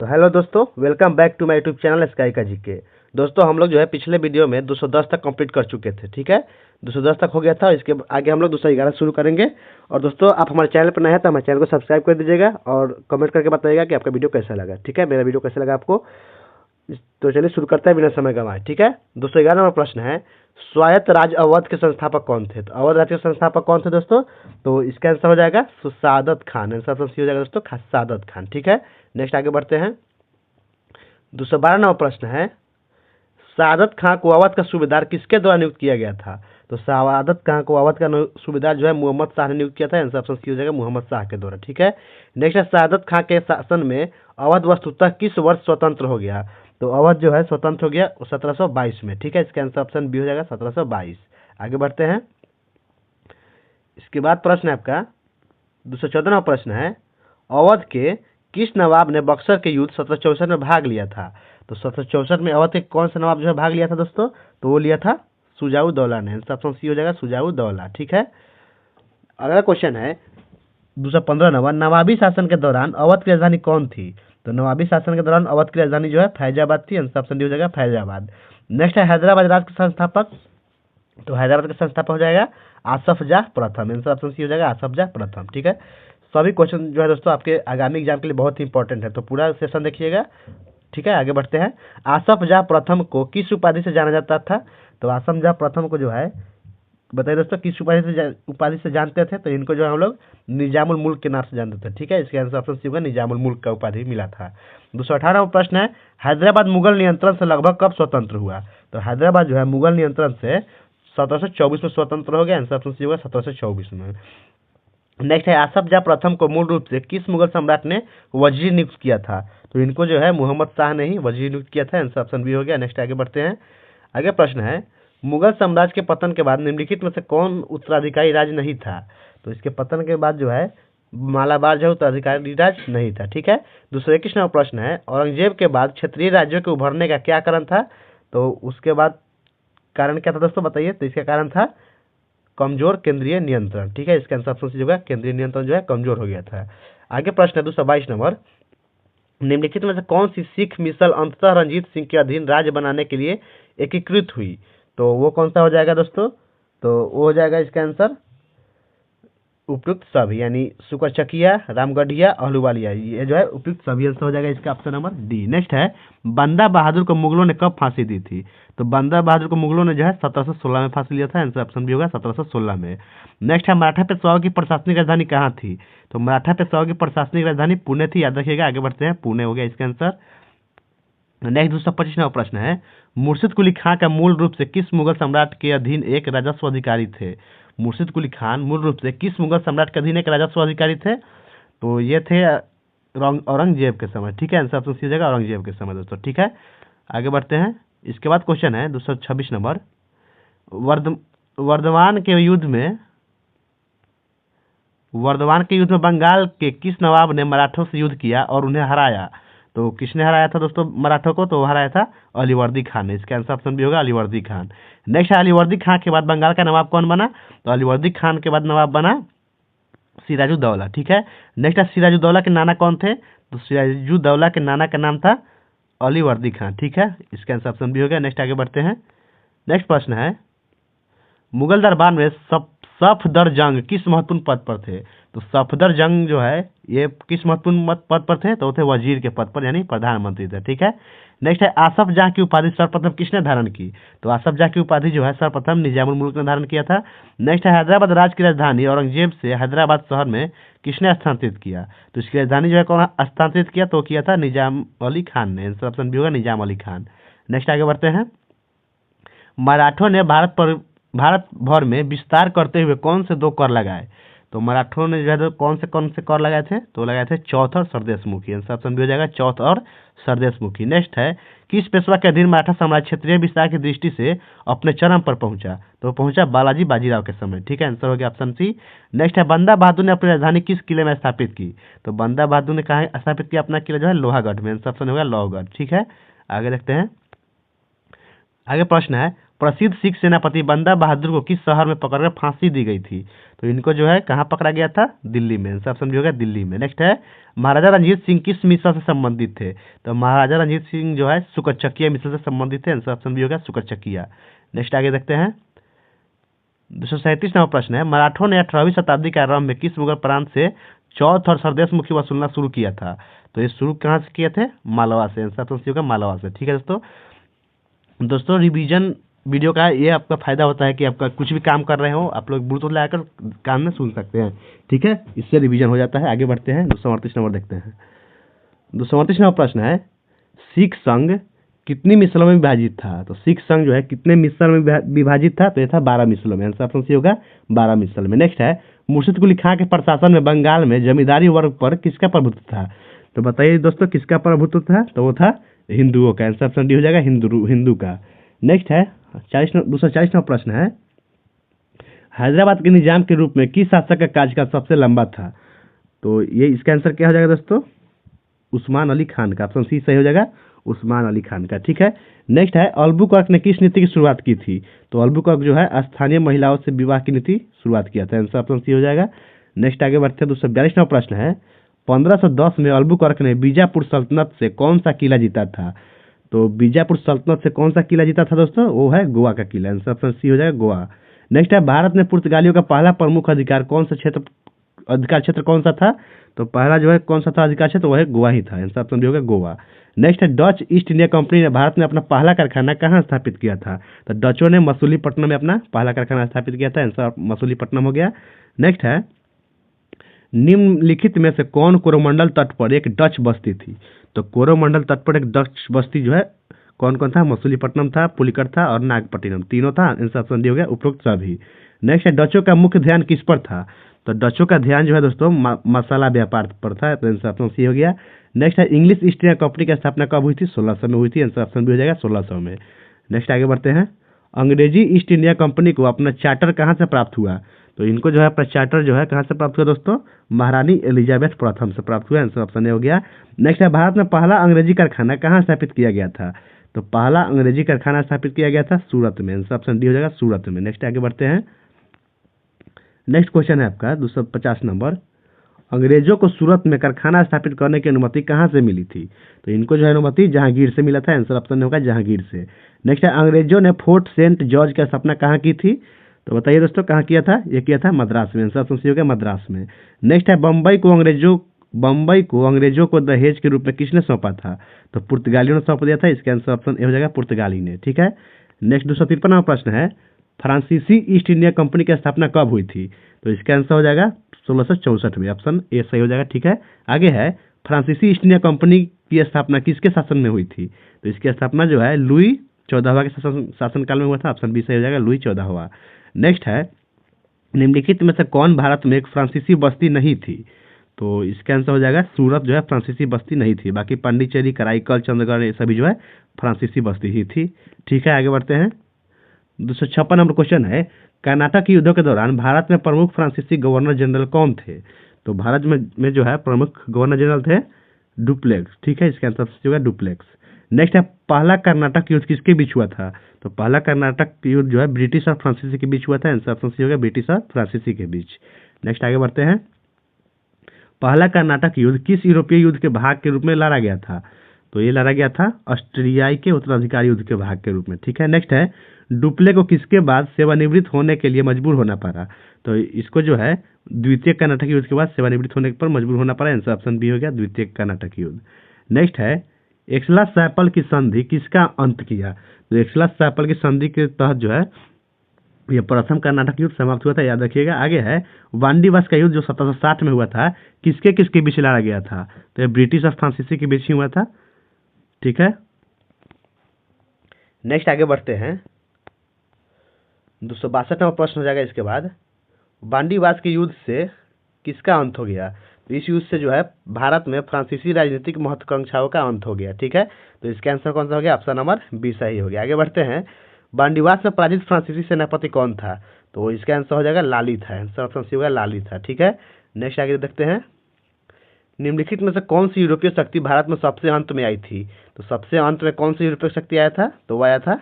तो हेलो दोस्तों, welcome back to my YouTube channel sky का जीके। दोस्तों हम लोग जो है पिछले वीडियो में 210 तक कंप्लीट कर चुके थे। ठीक है, 210 तक हो गया था। इसके आगे हम लोग 211 शुरू करेंगे। और दोस्तों आप हमारे चैनल पर नए हैं तो हमारे चैनल को सब्सक्राइब कर दीजिएगा और कमेंट करके बताइएगा कि आपका वीडियो कैसा लगा। ठीक है, मेरा वीडियो कैसा लगा आपको। तो चलिए शुरू करते हैं बिना समय गंवाए। ठीक है, 211 नंबर प्रश्न है, स्वायत्त राज्य अवध के संस्थापक कौन थे? तो अवध राज्य के संस्थापक कौन थे दोस्तों? तो इसका आंसर हो जाएगा सादत खान। आंसर ऑप्शन सी हो जाएगा दोस्तों, सादत खान। ठीक है, नेक्स्ट आगे बढ़ते हैं। 212 नंबर प्रश्न है, सादत खां को अवध का सूबेदार किसके द्वारा नियुक्त किया गया था? तो सादत खां को अवध का सूबेदार जो है मोहम्मद शाह ने नियुक्त किया था। आंसर ऑप्शन सी हो जाएगा, मोहम्मद शाह के द्वारा। ठीक है, नेक्स्ट है, सादत खां के शासन में अवध वस्तुतः किस वर्ष स्वतंत्र हो गया? तो अवध जो है स्वतंत्र हो गया 1722 में। ठीक है, इसका आंसर ऑप्शन बी हो जाएगा 1722। आगे बढ़ते हैं। इसके बाद प्रश्न है आपका 214वां प्रश्न है, अवध के किस नवाब ने बक्सर के युद्ध 1764 में भाग लिया था? तो 1764 में अवध के कौन सा नवाब जो है भाग लिया था दोस्तों? तो वो लिया था सुजाऊ दौला ने। आंसर ऑप्शन सी हो जाएगा, सुजाऊ दौला। ठीक है, अगला क्वेश्चन है 215 नंबर, नवाबी शासन के दौरान अवध की राजधानी कौन थी? तो नवाबी शासन के दौरान अवध की राजधानी जो है फैजाबाद थी। आंसर ऑप्शन डी हो जाएगा, फैजाबाद। नेक्स्ट है, हैदराबाद राज्य के संस्थापक। तो हैदराबाद के संस्थापक हो जाएगा आसफ जाह प्रथम। आंसर ऑप्शन सी हो जाएगा, आसफ जाह प्रथम। ठीक है, सभी क्वेश्चन जो है दोस्तों आपके आगामी एग्जाम के लिए बहुत ही इंपॉर्टेंट है, तो पूरा सेशन देखिएगा। ठीक है, आगे बढ़ते हैं। आसफ जाह प्रथम को किस उपाधि से जाना जाता था? तो आसफ जाह प्रथम को जो है बताइए दोस्तों किस उपाधि से जानते थे? तो इनको जो है हम लोग निजामुल मुल्क के नाम से जानते थे। ठीक है, इसके आंसर ऑप्शन सी होगा, निजामुल मुल्क का उपाधि मिला था। 218वां प्रश्न है, हैदराबाद मुगल नियंत्रण से लगभग कब स्वतंत्र हुआ? तो हैदराबाद जो है मुगल नियंत्रण से 1724 में स्वतंत्र हो गया। आंसर ऑप्शन सी होगा, 1724 में। नेक्स्ट है, आसफ जाह प्रथम को मूल रूप से किस मुगल सम्राट ने वजीर नियुक्त किया था? तो इनको जो है मोहम्मद शाह ने ही वजीर नियुक्त किया था। आंसर ऑप्शन बी हो गया। नेक्स्ट आगे बढ़ते हैं। आगे प्रश्न है, मुगल साम्राज्य के पतन के बाद निम्नलिखित में से कौन उत्तराधिकारी राज्य नहीं था? तो इसके पतन के बाद जो है मालाबार जो उत्तराधिकारी राज्य नहीं था। ठीक है, 221 नंबर प्रश्न है, औरंगजेब के बाद क्षेत्रीय राज्यों के उभरने का क्या कारण था? तो उसके बाद कारण क्या था दोस्तों बताइए? तो इसका कारण था कमजोर केंद्रीय नियंत्रण। ठीक है, इसका आंसर ऑप्शन सी होगा, केंद्रीय नियंत्रण जो है कमजोर हो गया था। आगे प्रश्न है 222 नंबर, निम्नलिखित में से कौन सी सिख मिसल अंततः रंजीत सिंह के अधीन राज्य बनाने के लिए एकीकृत हुई? तो वो कौन सा हो जाएगा दोस्तों? तो वो हो जाएगा इसका आंसर उपयुक्त सभी, यानी सुकरचकिया, रामगढ़िया, अहलूवालिया, ये जो है उपयुक्त सभी आंसर हो जाएगा इसका ऑप्शन नंबर डी। नेक्स्ट है, बंदा बहादुर को मुगलों ने कब फांसी दी थी? तो बंदा बहादुर को मुगलों ने जो है 1716 में फांसी लिया था। आंसर ऑप्शन बी होगा, 1716 में। नेक्स्ट है, मराठा पेशवाओं की प्रशासनिक राजधानी कहाँ थी? तो मराठा पेशवाओं की प्रशासनिक राजधानी पुणे थी, याद रखिएगा। आगे बढ़ते हैं, पुणे हो गया इसका आंसर। नेक्स्ट 225 नंबर प्रश्न है, मुर्शिद कुली खां का मूल रूप से किस मुगल सम्राट के अधीन एक राजस्व अधिकारी थे? मुर्शिद कुली खान मूल रूप से किस मुगल सम्राट के अधीन एक राजस्व अधिकारी थे? तो ये थे औरंगजेब के समय। ठीक है, आंसर ऑप्शन सी हो जाएगा, औरंगजेब के समय दोस्तों। ठीक है, आगे बढ़ते हैं। इसके बाद क्वेश्चन है 226 नंबर, वर्धमान के युद्ध में बंगाल के किस नवाब ने मराठों से युद्ध किया और उन्हें हराया? तो किसने हराया था दोस्तों मराठों को? तो हराया था अलीवर्दी खान ने। इसका आंसर ऑप्शन भी होगा, अलीवर्दी खान। नेक्स्ट है, अलीवर्दी खान के बाद बंगाल का नवाब कौन बना? तो अलीवर्दी खान के बाद नवाब बना सिराजुद्दौला। ठीक है, नेक्स्ट है, सिराजुद्दौला के नाना कौन थे? तो सिराजुद्दौला के नाना का नाम था अलीवर्दी खान। ठीक है, इसका आंसर ऑप्शन भी हो गया। नेक्स्ट आगे बढ़ते हैं। नेक्स्ट प्रश्न है, मुगल दरबार में सफदरजंग किस महत्वपूर्ण पद पर थे? तो सफदरजंग जो है ये किस महत्वपूर्ण पद पर थे? तो थे वजीर के पद पर, यानी प्रधानमंत्री थे। ठीक है, नेक्स्ट है, आसफ जाह की उपाधि सर्वप्रथम किसने धारण की? तो आसफ जाह की उपाधि जो है सर्वप्रथम निजामुल मुल्क ने धारण किया था। नेक्स्ट है, हैदराबाद राज्य की राजधानी औरंगजेब से हैदराबाद शहर में किसने स्थानांतरित किया? तो इसकी राजधानी जो है कौन स्थानांतरित किया? तो किया था निजाम अली खान ने। आंसर ऑप्शन भी होगा, निजाम अली खान। नेक्स्ट आगे बढ़ते हैं। मराठों ने भारत भर में विस्तार करते हुए कौन से 2 कर लगाए? तो मराठों ने जो है कौन से कर लगाए थे? तो लगाए थे चौथ और सरदेशमुखी। आंसर ऑप्शन भी हो जाएगा, चौथ और सरदेशमुखी। नेक्स्ट है, किस पेशवा के अधीन मराठा साम्राज्य क्षेत्रीय विस्तार की दृष्टि से अपने चरम पर पहुंचा? तो पहुंचा बालाजी बाजीराव के समय। ठीक है, आंसर हो गया ऑप्शन सी। नेक्स्ट है, बंदा बहादुर ने अपनी राजधानी किस किले में स्थापित की? तो बंदा बहादुर ने कहा स्थापित किया अपना किला जो है लोहागढ़ में। आंसर ऑप्शन होगा लोहगढ़। ठीक है, आगे देखते हैं। आगे प्रश्न है, प्रसिद्ध सिख सेनापति बंदा बहादुर को किस शहर में पकड़कर फांसी दी गई थी? तो इनको जो है कहाँ पकड़ा गया था? दिल्ली में। आंसर ऑप्शन होगा दिल्ली में। नेक्स्ट है महाराजा रंजीत सिंह किस मिश्र से संबंधित थे? तो महाराजा रंजीत सिंह जो है सुकरचकिया मिश्र से संबंधित थे। आंसर ऑप्शन भी होगा सुकरचकिया। नेक्स्ट आगे देखते हैं 237 नंबर प्रश्न है मराठों ने 18वीं शताब्दी के आरंभ में किस मुगल प्रांत से चौथ और सरदेश मुखी वसूलना शुरू किया था? तो ये शुरू कहाँ से किए थे? मालवा से। आंसर ऑप्शन होगा मालवा से। ठीक है दोस्तों रिवीजन वीडियो का ये आपका फायदा होता है कि आपका कुछ भी काम कर रहे हो आप लोग ब्लूटूथ लगाकर कान में सुन सकते हैं। ठीक है, इससे रिवीजन हो जाता है। आगे बढ़ते हैं 238 नंबर देखते हैं। 238 नंबर प्रश्न है सिख संघ कितनी मिसलों में विभाजित था? तो सिख संघ जो है कितने मिसल में विभाजित था? तो ये था 12 मिसलों में। आंसर ऑप्शन सी होगा 12 मिसल में। नेक्स्ट है मुर्शिद कुली खां के प्रशासन में बंगाल में जमींदारी वर्ग पर किसका प्रभुत्व था? तो बताइए दोस्तों किसका प्रभुत्व था? तो वो था हिंदुओं का। आंसर ऑप्शन डी हो जाएगा हिंदू का। नेक्स्ट है 240 नंबर प्रश्न है हैदराबाद के निजाम के रूप में किस शासक का कार्यकाल सबसे लंबा था? तो ये इसका आंसर क्या हो जाएगा दोस्तों? उस्मान अली खान का। ऑप्शन सी सही हो जाएगा उस्मान अली खान का। ठीक है, नेक्स्ट है अल्बुकर्क ने किस नीति की शुरुआत की थी? तो अल्बुकर्क जो है स्थानीय महिलाओं से विवाह की नीति शुरुआत किया था। आंसर ऑप्शन सी हो जाएगा। नेक्स्ट आगे बढ़ते हैं 242 नंबर प्रश्न है 1510 में अल्बुकर्क ने बीजापुर सल्तनत से कौन सा किला जीता था? तो बीजापुर सल्तनत से कौन सा किला जीता था दोस्तों? वो है गोवा का किला। आंसर ऑप्शन सी हो जाएगा गोवा। नेक्स्ट है भारत में पुर्तगालियों का पहला प्रमुख अधिकार क्षेत्र कौन सा था? तो पहला जो है कौन सा था अधिकार क्षेत्र? वो है गोवा ही था। आंसर ऑप्शन डी होगा गोवा। नेक्स्ट है डच ईस्ट इंडिया कंपनी ने भारत में अपना पहला कारखाना कहाँ स्थापित किया था? तो डचों ने मसूलीपट्टनम में अपना पहला कारखाना स्थापित किया था। आंसर मसूलीपट्टनम हो गया। नेक्स्ट है निम्नलिखित में से कौन कोरोमंडल तट पर एक डच बस्ती थी? तो कोरोमंडल तट पर एक डच बस्ती जो है कौन कौन था? मसूलीपट्टनम था, पुलिकट था और नागपट्टिनम, तीनों था। आंसर ऑप्शन डी हो गया उपरोक्त सभी। नेक्स्ट है डचों का मुख्य ध्यान किस पर था? तो डचों का ध्यान जो है दोस्तों मसाला व्यापार पर था। तो आंसर ऑप्शन सी हो गया। नेक्स्ट है इंग्लिश ईस्ट इंडिया कंपनी की स्थापना कब हुई थी? 1600 में हुई थी। आंसर ऑप्शन भी हो जाएगा 1600 में। नेक्स्ट आगे बढ़ते हैं अंग्रेजी ईस्ट इंडिया कंपनी को अपना चार्टर कहाँ से प्राप्त हुआ? तो इनको जो है अपना चार्टर जो है कहाँ से प्राप्त हुआ दोस्तों? महारानी एलिजाबेथ प्रथम से प्राप्त हुआ। आंसर ऑप्शन ए हो गया। नेक्स्ट है भारत में पहला अंग्रेजी कारखाना कहाँ स्थापित किया गया था? तो पहला अंग्रेजी कारखाना स्थापित किया गया था सूरत में। आंसर ऑप्शन डी हो जाएगा सूरत में। नेक्स्ट आगे बढ़ते हैं नेक्स्ट क्वेश्चन है आपका 250 नंबर अंग्रेजों को सूरत में कारखाना स्थापित करने की अनुमति कहाँ से मिली थी? तो इनको जो है अनुमति जहांगीर से मिला था। आंसर ऑप्शन होगा जहांगीर से। नेक्स्ट है अंग्रेजों ने फोर्ट सेंट जॉर्ज की स्थापना कहाँ की थी? तो बताइए दोस्तों कहाँ किया था? ये किया था मद्रास में। आंसर ऑप्शन सी होगा मद्रास में। नेक्स्ट है बम्बई को अंग्रेजों को दहेज के रूप में किसने सौंपा था? तो पुर्तगालियों ने सौंप दिया था। इसका आंसर ऑप्शन ए हो जाएगा पुर्तगाली ने। ठीक है, नेक्स्ट 253 नंबर प्रश्न है फ्रांसीसी ईस्ट इंडिया कंपनी की स्थापना कब हुई थी? तो इसका आंसर हो जाएगा 1664 में। ऑप्शन ए सही हो जाएगा। ठीक है, आगे है फ्रांसीसी ईस्ट इंडिया कंपनी की स्थापना किसके शासन में हुई थी? तो इसकी स्थापना जो है लुई 14वां के शासनकाल में हुआ था। ऑप्शन बी सही हो जाएगा लुई 14वां। नेक्स्ट है निम्नलिखित में से कौन भारत में एक फ्रांसीसी बस्ती नहीं थी? तो इसका आंसर हो जाएगा सूरत जो है फ्रांसीसी बस्ती नहीं थी। बाकी पांडिचेरी, कराईकल, चंडीगढ़ ये सभी जो है फ्रांसीसी बस्ती ही थी। ठीक है, आगे बढ़ते हैं 256 नंबर क्वेश्चन है कर्नाटक युद्धों के दौरान भारत में प्रमुख फ्रांसीसी गवर्नर जनरल कौन थे? तो भारत में जो है प्रमुख गवर्नर जनरल थे डुप्लेक्स। ठीक है, इसका आंसर होगा डुप्लेक्स। नेक्स्ट है पहला कर्नाटक युद्ध किसके बीच हुआ था? तो पहला कर्नाटक युद्ध जो है ब्रिटिश और फ्रांसीसी के बीच हुआ था। आंसर ऑप्शन सी होगा ब्रिटिश और फ्रांसीसी के बीच। नेक्स्ट आगे बढ़ते हैं पहला कर्नाटक युद्ध किस यूरोपीय युद्ध के भाग के रूप में लड़ा गया था? तो ये लड़ा गया था ऑस्ट्रियाई के उत्तराधिकारी युद्ध के भाग के रूप में। ठीक है, नेक्स्ट है डुप्ले को किसके बाद सेवानिवृत्त होने के लिए मजबूर होना पड़ा? तो इसको जो है द्वितीय कर्नाटक युद्ध के बाद सेवानिवृत्त होने पर मजबूर होना पड़ा। आंसर ऑप्शन बी हो गया द्वितीय कर्नाटक युद्ध। नेक्स्ट है एक्सला-सैपल की संधि किसका अंत किया? तो एक्सला-सैपल की संधि के तहत जो है ये प्रथम कर्नाटक युद्ध समाप्त हुआ था, याद रखिएगा। आगे है वांडीवास का युद्ध जो 1760 में हुआ था किसके किसके बीच लड़ा गया था? तो ये ब्रिटिश और फ्रांसीसी के बीच ही हुआ था। ठीक है, नेक्स्ट आगे बढ़ते हैं 262 नंबर प्रश्न हो जाएगा। इसके बाद वांडीवास के युद्ध से किसका अंत हो गया? तो इस युद्ध से जो है भारत में फ्रांसीसी राजनीतिक महत्वाकांक्षाओं का अंत हो गया। ठीक है, तो इसका आंसर कौन सा हो गया? ऑप्शन नंबर बी सही हो गया। आगे बढ़ते हैं वांडीवास में पराजित फ्रांसीसी सेनापति कौन था? तो इसका आंसर हो जाएगा लाली था। आंसर ऑप्शन सी होगा लाली था। ठीक है, नेक्स्ट आगे देखते हैं निम्नलिखित में से कौन सी यूरोपीय शक्ति भारत में सबसे अंत में आई थी? तो सबसे अंत में कौन सी यूरोपीय शक्ति आया था? तो वो आया था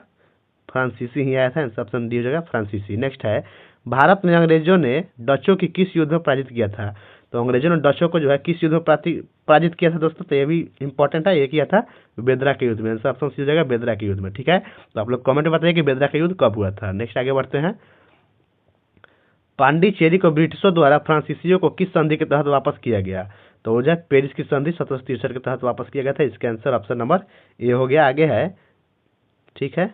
फ्रांसीसी ही आया था, आंसर ऑप्शन डी हो जाएगा फ्रांसीसी। नेक्स्ट है, भारत में अंग्रेजों ने डचों की किस युद्ध में पराजित किया था? तो अंग्रेजों ने डचों को जो है किस युद्ध में पराजित किया था दोस्तों? तो ये भी इंपॉर्टेंट है, ये किया था बेदरा के युद्ध में, आंसर ऑप्शन सी हो जाएगा बेदरा के युद्ध में। ठीक है, तो आप लोग कमेंट में बताइए कि बेदरा का युद्ध कब हुआ था। नेक्स्ट आगे बढ़ते हैं, पांडिचेरी को ब्रिटिशों द्वारा फ्रांसीसियों को किस संधि के तहत वापस किया गया? तो वो जो है पेरिस की संधि 1763 के तहत वापस किया गया था। इसका आंसर ऑप्शन नंबर ए हो गया। आगे है, ठीक है,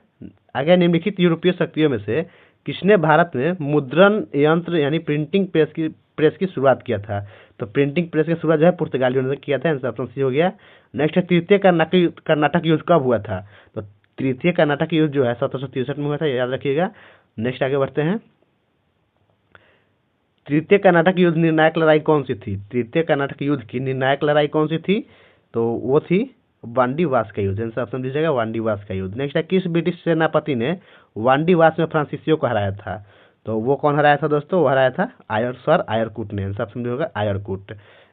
आगे निम्नलिखित यूरोपीय शक्तियों में से किसने भारत में मुद्रण यंत्र यानी प्रिंटिंग प्रेस की शुरुआत किया था? तो प्रिंटिंग प्रेस की शुरुआत जो है पुर्तगालियों ने किया था, आंसर ऑप्शन सी हो गया। नेक्स्ट है, तृतीय कर्नाटक युद्ध कब हुआ था? तो तृतीय कर्नाटक युद्ध जो है 1763 में हुआ था, याद रखिएगा। नेक्स्ट आगे बढ़ते हैं, तृतीय कर्नाटक युद्ध निर्णायक लड़ाई कौन सी थी? तृतीय कर्नाटक युद्ध की निर्णायक लड़ाई कौन सी थी? तो वो थी वांडीवास का युद्ध, आंसर ऑप्शन दीजिएगा वांडीवास का युद्ध। नेक्स्ट है, किस ब्रिटिश सेनापति ने वांडीवास में फ्रांसीसियों को हराया था? तो वो कौन हराया था दोस्तों? वो हराया था सर आयरकुट ने, आंसर ऑप्शन होगा आयरकुट।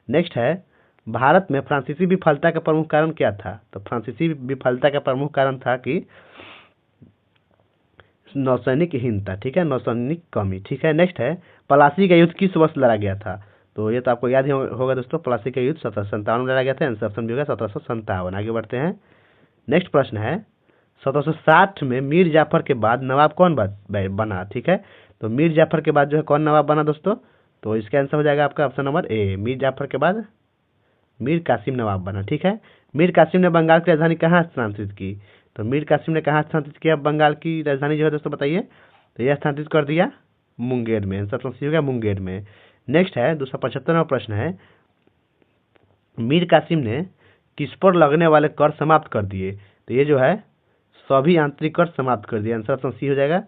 नेक्स्ट है, भारत में फ्रांसीसी विफलता का प्रमुख कारण क्या था? तो फ्रांसीसी विफलता का प्रमुख कारण था कि नौसैनिकहीनता, ठीक है, नौसैनिक कमी। ठीक है, नेक्स्ट है, प्लासी का युद्ध किस वर्ष लड़ा गया था? तो ये तो आपको याद ही होगा दोस्तों, प्लासी का युद्ध 1757 में लड़ा गया था, आंसर ऑप्शन भी होगा 1757। आगे बढ़ते हैं, नेक्स्ट प्रश्न है, 1760 में मीर जाफर के बाद नवाब कौन बना? ठीक है, तो मीर जाफर के बाद जो है कौन नवाब बना दोस्तों? तो इसका आंसर हो जाएगा आपका option number A, Mir Jafar के बाद मीर कासिम नवाब बना। ठीक है, मीर कासिम ने बंगाल की राजधानी कहाँ स्थानांतरित की? तो मीर कासिम ने कहाँ स्थानांतरित किया बंगाल की राजधानी जो है दोस्तों, बताइए? तो यह स्थानांतरित कर दिया मुंगेर में, आंसर ऑप्शन सी हो गया मुंगेर में। नेक्स्ट है, 275वां प्रश्न है, मीर कासिम ने किस पर लगने वाले कर समाप्त कर दिए? तो ये जो है सभी आंतरिक कर समाप्त कर दिया, आंसर ऑप्शन सी हो जाएगा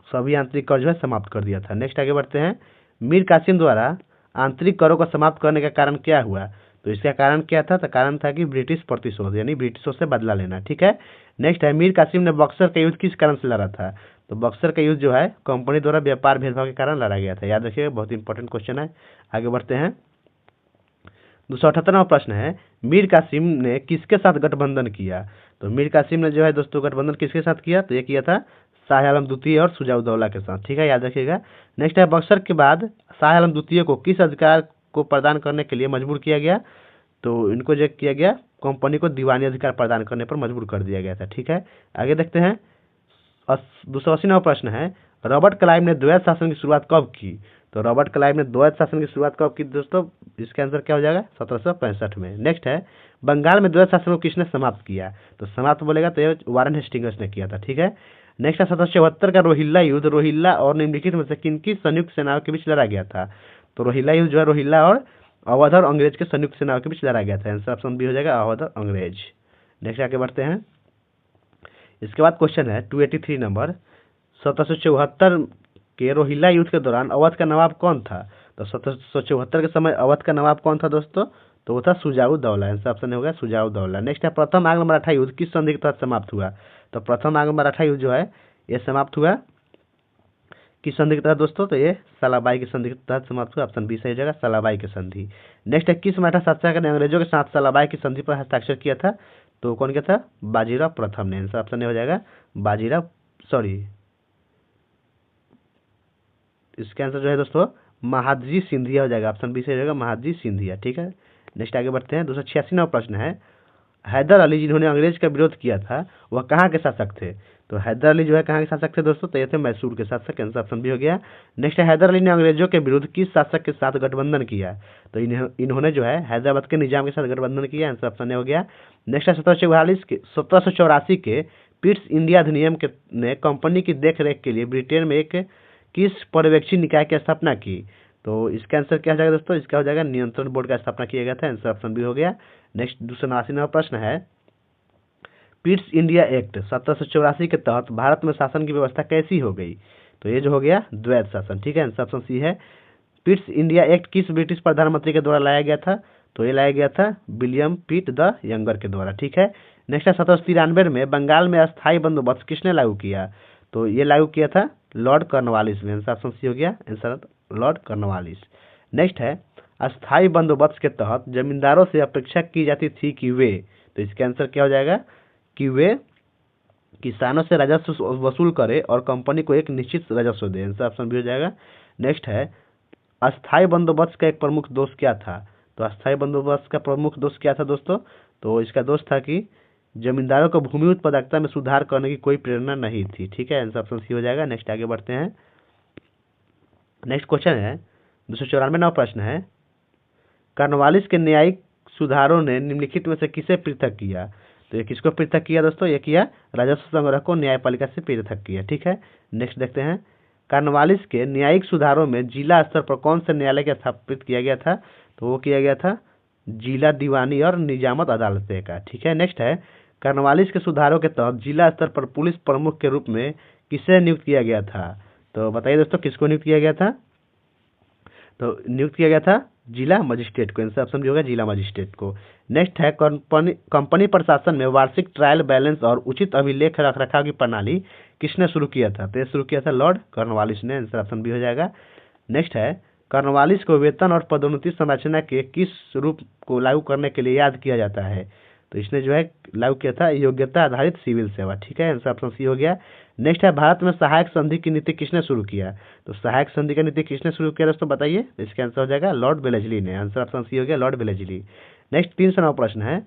सभी आंतरिक कर जो है समाप्त कर दिया था। नेक्स्ट आगे बढ़ते हैं, मीर कासिम द्वारा आंतरिक करों को समाप्त करने का कारण क्या हुआ? तो इसका कारण क्या था? तो कारण था कि ब्रिटिश प्रतिशोध यानी ब्रिटिशों से बदला लेना। ठीक है, नेक्स्ट है, मीर कासिम ने बक्सर का युद्ध किस कारण से लड़ा था? तो बक्सर का युद्ध जो है कंपनी द्वारा व्यापार भेदभाव के कारण लड़ा गया था, याद रखिएगा, बहुत इंपॉर्टेंट क्वेश्चन है। आगे बढ़ते हैं, 278वां प्रश्न है, मीर कासिम ने किसके साथ गठबंधन किया? तो मीर कासिम ने जो है दोस्तों गठबंधन किसके साथ किया? तो ये किया था शाह आलम द्वितीय और सुजाउद्दौला के साथ। ठीक है, याद रखिएगा। नेक्स्ट है, बक्सर के बाद शाह आलम द्वितीय को किस अधिकार को प्रदान करने के लिए मजबूर किया गया? तो इनको जो किया गया, कंपनी को दीवानी अधिकार प्रदान करने पर मजबूर कर दिया गया था। ठीक है, आगे देखते हैं, 280वां प्रश्न है, रॉबर्ट क्लाइव ने द्वैत शासन की शुरुआत कब की? तो रॉबर्ट क्लाइव ने द्वैत शासन की शुरुआत कब की दोस्तों? इसका आंसर क्या हो जाएगा? 1765 में। नेक्स्ट है, बंगाल में द्वैत शासन को किसने समाप्त किया? तो समाप्त बोलेगा तो ये वारेन हेस्टिंग्स ने किया था। ठीक है, नेक्स्ट है, 1774 का रोहिल्ला युद्ध रोहिल्ला और निम्नलिखित में से किनकी संयुक्त सेनाओं के बीच लड़ा गया था? तो रोहिल्ला युद्ध जो है रोहिल्ला और अवध और अंग्रेज के संयुक्त सेनाओं के बीच लड़ा गया था, आंसर ऑप्शन बी हो जाएगा अवध और अंग्रेज। नेक्स्ट आगे बढ़ते हैं, इसके बाद क्वेश्चन है 283 नंबर, 1774 के रोहिल्ला युद्ध के दौरान अवध का नवाब कौन था? तो 1774 के समय अवध का नवाब कौन था दोस्तों? तो वो था सुजाउद्दौला, आंसर ऑप्शन होगा सुजाउद्दौला। नेक्स्ट है, प्रथम आंग्ल मराठा युद्ध किस संधि के तहत समाप्त हुआ? तो प्रथम आंग्ल मराठा युद्ध जो है ये समाप्त हुआ किस संधि के तहत दोस्तों? तो ये सालाबाई की संधि के तहत समाप्त हुआ, ऑप्शन बी सही जगह सालाबाई की संधि। नेक्स्ट है, किस मराठा शासक ने अंग्रेजों के साथ सालाबाई की संधि पर हस्ताक्षर किया था? तो कौन क्या था? बाजीराव प्रथम ने, आंसर ऑप्शन हो जाएगा बाजीराव, सॉरी इसका आंसर जो है दोस्तों महादजी सिंधिया हो जाएगा, ऑप्शन बी सही हो जाएगा महादजी सिंधिया। ठीक है, नेक्स्ट आगे बढ़ते हैं, 286वां प्रश्न है, हैदर अली जिन्होंने अंग्रेज का विरोध किया था वह कहाँ के शासक थे? तो हैदर अली जो है कहाँ के शासक थे दोस्तों? तो ये थे मैसूर के शासक, आंसर ऑप्शन भी हो गया। नेक्स्ट है, हैदर अली ने अंग्रेजों के विरुद्ध किस शासक के साथ गठबंधन किया? तो इन्होंने जो है हैदराबाद के निजाम के साथ गठबंधन किया, आंसर ऑप्शन हो गया। नेक्स्ट है, 1784 के पिट्स इंडिया अधिनियम के ने कंपनी की देखरेख के लिए ब्रिटेन में एक किस पर्यवेक्षी निकाय की स्थापना की? तो इसका आंसर क्या हो जाएगा दोस्तों? इसका हो जाएगा नियंत्रण बोर्ड का स्थापना किया गया था, आंसर ऑप्शन भी हो गया। नेक्स्ट 289वां प्रश्न है, पिट्स इंडिया एक्ट 1784 के तहत भारत में शासन की व्यवस्था कैसी हो गई? तो ये जो हो गया द्वैत शासन। ठीक है, आंसर ऑप्शन सी है। पिट्स इंडिया एक्ट किस ब्रिटिश प्रधानमंत्री के द्वारा लाया गया था? तो ये लाया गया था विलियम पिट द यंगर के द्वारा। ठीक है, नेक्स्ट है, 1793 में बंगाल में अस्थायी बंदोबस्त किसने लागू किया? तो ये लागू किया था लॉर्ड कॉर्नवालिस ने, आंसर ऑप्शन सी हो गया, आंसर लॉर्ड कॉर्नवालिस। नेक्स्ट है, अस्थायी बंदोबस्त के तहत जमींदारों से अपेक्षा की जाती थी कि वे, तो इसका आंसर क्या हो जाएगा कि वे किसानों से राजस्व वसूल करे और कंपनी को एक निश्चित राजस्व दे। आंसर ऑप्शन बी हो जाएगा। नेक्स्ट है, अस्थायी बंदोबस्त का एक प्रमुख दोष क्या था? तो अस्थायी बंदोबस्त का प्रमुख दोष क्या था दोस्तों? तो इसका दोष था कि जमींदारों को भूमि उत्पादकता में सुधार करने की कोई प्रेरणा नहीं थी। ठीक है, आंसर ऑप्शन सी हो जाएगा। नेक्स्ट आगे बढ़ते हैं। नेक्स्ट क्वेश्चन है 294वां प्रश्न है, कार्नवालिस के न्यायिक सुधारों ने निम्नलिखित में से किसे पृथक किया? तो ये किसको पृथक किया दोस्तों? ये किया राजस्व संग्रह को न्यायपालिका से पृथक किया। ठीक है, नेक्स्ट देखते हैं, कार्नवालिस के न्यायिक सुधारों में जिला स्तर पर कौन से न्यायालय का स्थापित किया गया था? तो वो किया गया था जिला दीवानी और निजामत अदालतें का। ठीक है, नेक्स्ट है, कार्नवालिस के सुधारों के तहत जिला स्तर पर पुलिस प्रमुख के रूप में किसे नियुक्त किया गया था? तो बताइए दोस्तों, किसको नियुक्त किया गया था? तो नियुक्त किया गया था जिला मजिस्ट्रेट को। आंसर ऑप्शन भी होगा जिला मजिस्ट्रेट को। नेक्स्ट है, कंपनी प्रशासन में वार्षिक ट्रायल बैलेंस और उचित अभिलेख रख रखाव की प्रणाली किसने शुरू किया था? तो ये शुरू किया था लॉर्ड कॉर्नवालिस ने। आंसर ऑप्शन भी हो जाएगा। नेक्स्ट है, कॉर्नवालिस को वेतन और पदोन्नति संरचना के किस रूप को लागू करने के लिए याद किया जाता है? तो इसने जो है लागू किया था योग्यता आधारित सिविल सेवा। ठीक है, आंसर ऑप्शन सी हो गया। नेक्स्ट है, भारत में सहायक संधि की नीति किसने शुरू किया? तो सहायक संधि की नीति किसने शुरू किया दोस्तों बताइए? तो इसका आंसर हो जाएगा लॉर्ड वेलेस्ली ने। आंसर ऑप्शन सी हो गया लॉर्ड वेलेस्ली। नेक्स्ट 309 प्रश्न है,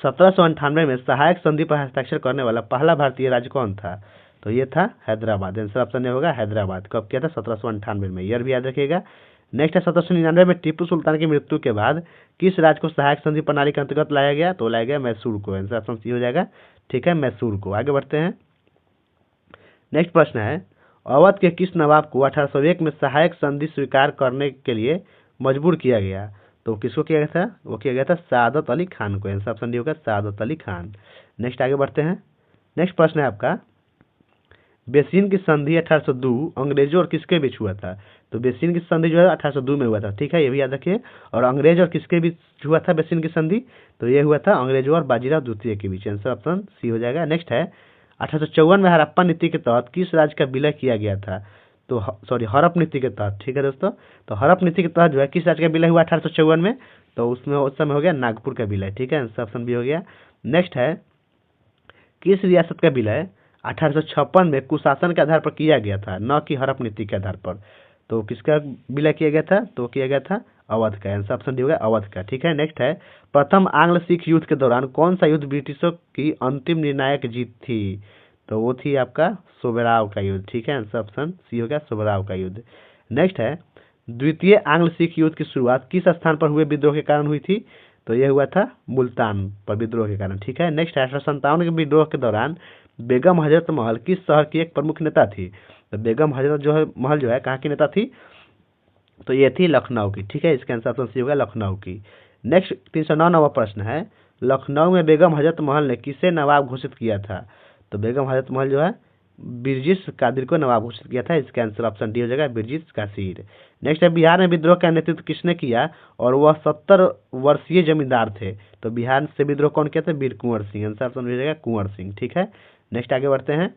1798 में सहायक संधि पर हस्ताक्षर करने वाला पहला भारतीय राज्य कौन था? तो ये था हैदराबाद। आंसर ऑप्शन ये होगा हैदराबाद। कब किया था? 1798 में। ईयर भी याद रखिएगा। नेक्स्ट है, 1799 में टीपू सुल्तान की मृत्यु के बाद किस राज्य को सहायक संधि प्रणाली के अंतर्गत लाया गया? तो लाया गया मैसूर को। आंसर ऑप्शन सी हो जाएगा। ठीक है, मैसूर को। आगे बढ़ते हैं। नेक्स्ट प्रश्न है, अवध के किस नवाब को 1801 में सहायक संधि स्वीकार करने के लिए मजबूर किया गया? तो किसको किया गया था? वो किया गया था सादत अली खान को। आंसर ऑप्शन डी होगा सादत अली खान। नेक्स्ट आगे बढ़ते हैं। नेक्स्ट प्रश्न है आपका, बेसिन की संधि 1802 अंग्रेजों और किसके बीच हुआ था? तो बेसिन की संधि जो है 1802 में हुआ था। ठीक है, ये भी याद रखिए। और अंग्रेज और किसके बीच हुआ था बेसिन की संधि? तो ये हुआ था अंग्रेजों और बाजीराव द्वितीय के बीच। आंसर ऑप्शन सी हो जाएगा। नेक्स्ट है, 1854 में हड़प्पा नीति के तहत किस राज्य का विलय किया गया था? तो सॉरी, हड़प नीति के तहत। ठीक है दोस्तों, तो हड़प नीति के तहत जो है किस राज्य का विलय हुआ 1854 में? तो उसमें उस समय हो गया नागपुर का विलय। ठीक है, आंसर ऑप्शन भी हो गया। नेक्स्ट है, किस रियासत का विलय 1856 में कुशासन के आधार पर किया गया था, न कि हड़प नीति के आधार पर? तो किसका विलय किया गया था? तो किया गया था अवध का। आंसर ऑप्शन डी होगा अवध का। ठीक है, नेक्स्ट है, प्रथम आंग्ल सिख युद्ध के दौरान कौन सा युद्ध ब्रिटिशों की अंतिम निर्णायक जीत थी? तो वो थी आपका सोबराव का युद्ध। ठीक है, आंसर ऑप्शन सी होगा सोबराव का युद्ध। नेक्स्ट है, द्वितीय आंग्ल सिख युद्ध की शुरुआत किस स्थान पर हुए विद्रोह के कारण हुई थी? तो यह हुआ था मुल्तान पर विद्रोह के कारण। ठीक है, नेक्स्ट है, 1857 के विद्रोह के दौरान बेगम हजरत महल किस शहर की एक प्रमुख नेता थी? तो बेगम हजरत जो है महल जो है कहाँ की नेता थी? तो ये थी लखनऊ की। ठीक है, इसका आंसर ऑप्शन सी होगा लखनऊ की। नेक्स्ट 309वां प्रश्न है, लखनऊ में बेगम हजरत महल ने किसे नवाब घोषित किया था? तो बेगम हजरत महल जो है बिरजिस कादिर को नवाब घोषित किया था। इसका आंसर ऑप्शन डी हो जाएगा बिरजिस कासिर। नेक्स्ट है, बिहार में विद्रोह का नेतृत्व किसने किया और वह 70 वर्षीय जमींदार थे? तो बिहार से विद्रोह कौन किया था? वीर कुंवर सिंह। आंसर ऑप्शन हो जाएगा कुंवर सिंह। ठीक है, नेक्स्ट आगे बढ़ते हैं।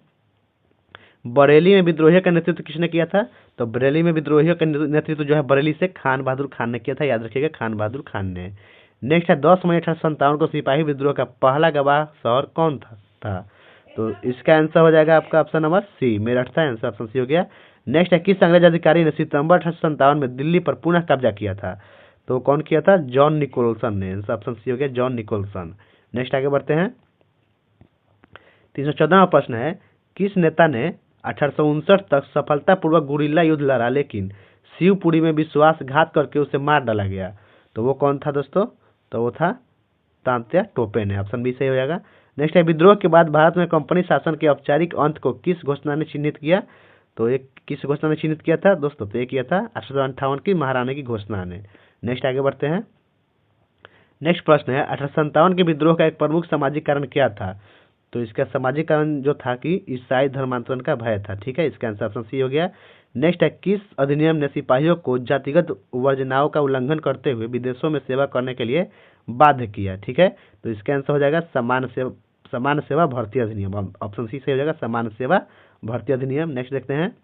बरेली में विद्रोहियों का नेतृत्व किसने किया था? तो बरेली में विद्रोहियों का नेतृत्व जो है बरेली से खान बहादुर खान ने किया था। याद रखिएगा, खान बहादुर खान ने। नेक्स्ट है, 10 मई 1857 को सिपाही विद्रोह का पहला गवाह शहर कौन था? तो इसका आंसर हो जाएगा आपका ऑप्शन नंबर सी, मेरठ था। आंसर ऑप्शन सी हो गया। नेक्स्ट है, किस अंग्रेज अधिकारी ने सितंबर 1857 में दिल्ली पर पुनः कब्जा किया था? तो कौन किया था? जॉन निकोलसन ने। आंसर ऑप्शन सी हो गया जॉन निकोलसन। नेक्स्ट आगे बढ़ते हैं। 314वां प्रश्न है, किस नेता ने 1859 तक सफलतापूर्वक गुरिल्ला युद्ध लड़ा लेकिन शिवपुरी में विश्वासघात करके उसे मार डाला गया? तो वो कौन था दोस्तों? तो वो था तात्या टोपे ने। ऑप्शन बी सही हो जाएगा। नेक्स्ट है, विद्रोह के बाद भारत में कंपनी शासन के औपचारिक अंत को किस घोषणा ने चिन्हित किया? तो एक किस घोषणा ने चिन्हित किया था दोस्तों? तो ये किया था 1858 की महारानी की घोषणा ने। नेक्स्ट आगे बढ़ते हैं। नेक्स्ट प्रश्न है, 1857 के विद्रोह का एक प्रमुख सामाजिक कारण क्या था? तो इसका सामाजिक कारण जो था कि ईसाई धर्मांतरण का भय था। ठीक है, इसका आंसर ऑप्शन सी हो गया। नेक्स्ट है, किस अधिनियम ने सिपाहियों को जातिगत वर्जनाओं का उल्लंघन करते हुए विदेशों में सेवा करने के लिए बाध्य किया? ठीक है, तो इसका आंसर हो जाएगा समान सेवा भर्ती अधिनियम। ऑप्शन सी सही हो जाएगा समान सेवा भर्ती अधिनियम। नेक्स्ट देखते हैं।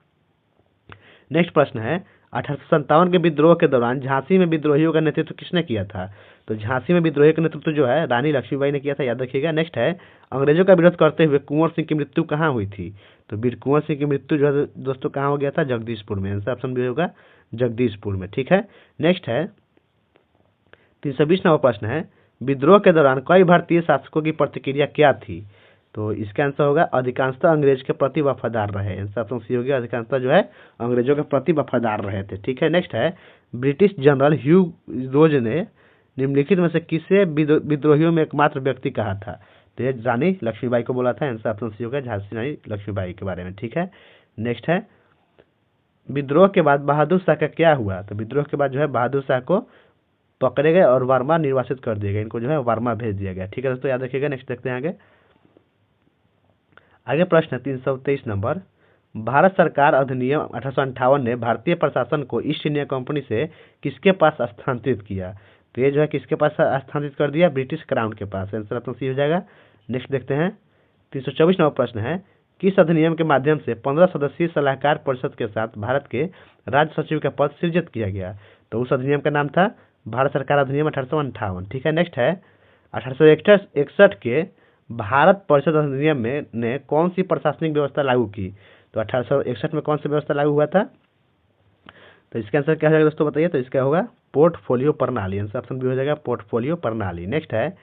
नेक्स्ट प्रश्न है, 1857 के विद्रोह के दौरान झांसी में विद्रोहियों का नेतृत्व किसने किया था? तो झांसी में विद्रोह का नेतृत्व जो है रानी लक्ष्मीबाई ने किया था, याद रखिएगा। नेक्स्ट है अंग्रेजों का विरोध करते हुए कुंवर सिंह की मृत्यु कहाँ हुई थी? तो वीर कुंवर सिंह की मृत्यु जो है दोस्तों कहाँ हो गया था? जगदीशपुर में। आंसर ऑप्शन बी होगा जगदीशपुर में, ठीक है। नेक्स्ट है 320 नंबर प्रश्न है विद्रोह के दौरान कई भारतीय शासकों की प्रतिक्रिया क्या थी? तो इसका आंसर होगा अधिकांशतः अंग्रेज के प्रति वफादार रहे। आंसर ऑप्शन सी हो गया, अधिकांशतः जो है अंग्रेजों के प्रति वफादार रहे थे, ठीक है। नेक्स्ट है ब्रिटिश जनरल ह्यू रोज ने निम्नलिखित में से किसे विद्रोहियों में एकमात्र व्यक्ति कहा था? तो ये रानी लक्ष्मीबाई को बोला था। आंसर ऑप्शन सी होगा झांसी रानी लक्ष्मीबाई के बारे में, ठीक है। नेक्स्ट है विद्रोह के बाद बहादुर शाह का क्या हुआ? तो विद्रोह के बाद जो है बहादुर शाह को पकड़े गए और वर्मा निर्वासित कर दिए गए, इनको जो है वर्मा भेज दिया गया, ठीक है दोस्तों, याद रखिएगा। नेक्स्ट देखते हैं आगे प्रश्न है 323 नंबर भारत सरकार अधिनियम 1858 ने भारतीय प्रशासन को ईस्ट इंडिया कंपनी से किसके पास स्थानांतरित किया? तो ये जो है किसके पास स्थानांतरित कर दिया? ब्रिटिश क्राउन के पास। आंसर ऑप्शन सी हो जाएगा। नेक्स्ट देखते हैं 324 नंबर प्रश्न है किस अधिनियम के माध्यम से 15 सदस्यीय सलाहकार परिषद के साथ भारत के राज्य सचिव का पद सृजित किया गया? तो उस अधिनियम का नाम था भारत सरकार अधिनियम 1858, ठीक है। नेक्स्ट है 1861 के भारत परिषद अधिनियम में ने कौन सी प्रशासनिक व्यवस्था लागू की? तो 1861 में कौन सी व्यवस्था लागू हुआ था? तो इसका आंसर क्या हो जाएगा दोस्तों, बताइए। तो इसका होगा पोर्टफोलियो प्रणाली। आंसर ऑप्शन बी हो जाएगा पोर्टफोलियो प्रणाली। नेक्स्ट है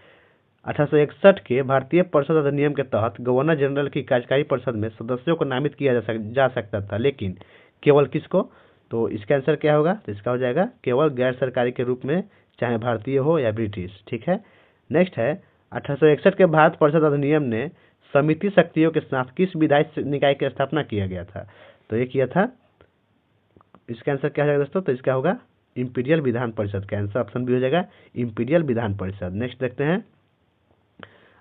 1861 के भारतीय परिषद अधिनियम के तहत गवर्नर जनरल की कार्यकारी परिषद में सदस्यों को नामित किया जा सकता था, लेकिन केवल किसको? तो इसका आंसर क्या होगा? तो इसका हो जाएगा केवल गैर सरकारी के रूप में, चाहे भारतीय हो या ब्रिटिश, ठीक है। नेक्स्ट है 1861 के भारत परिषद अधिनियम ने समिति शक्तियों के साथ किस विधायी निकाय की स्थापना किया गया था? तो ये किया था, इसका आंसर क्या हो जाएगा दोस्तों? तो इसका होगा इंपीरियल विधान परिषद का। आंसर ऑप्शन बी हो जाएगा इंपीरियल विधान परिषद। नेक्स्ट देखते हैं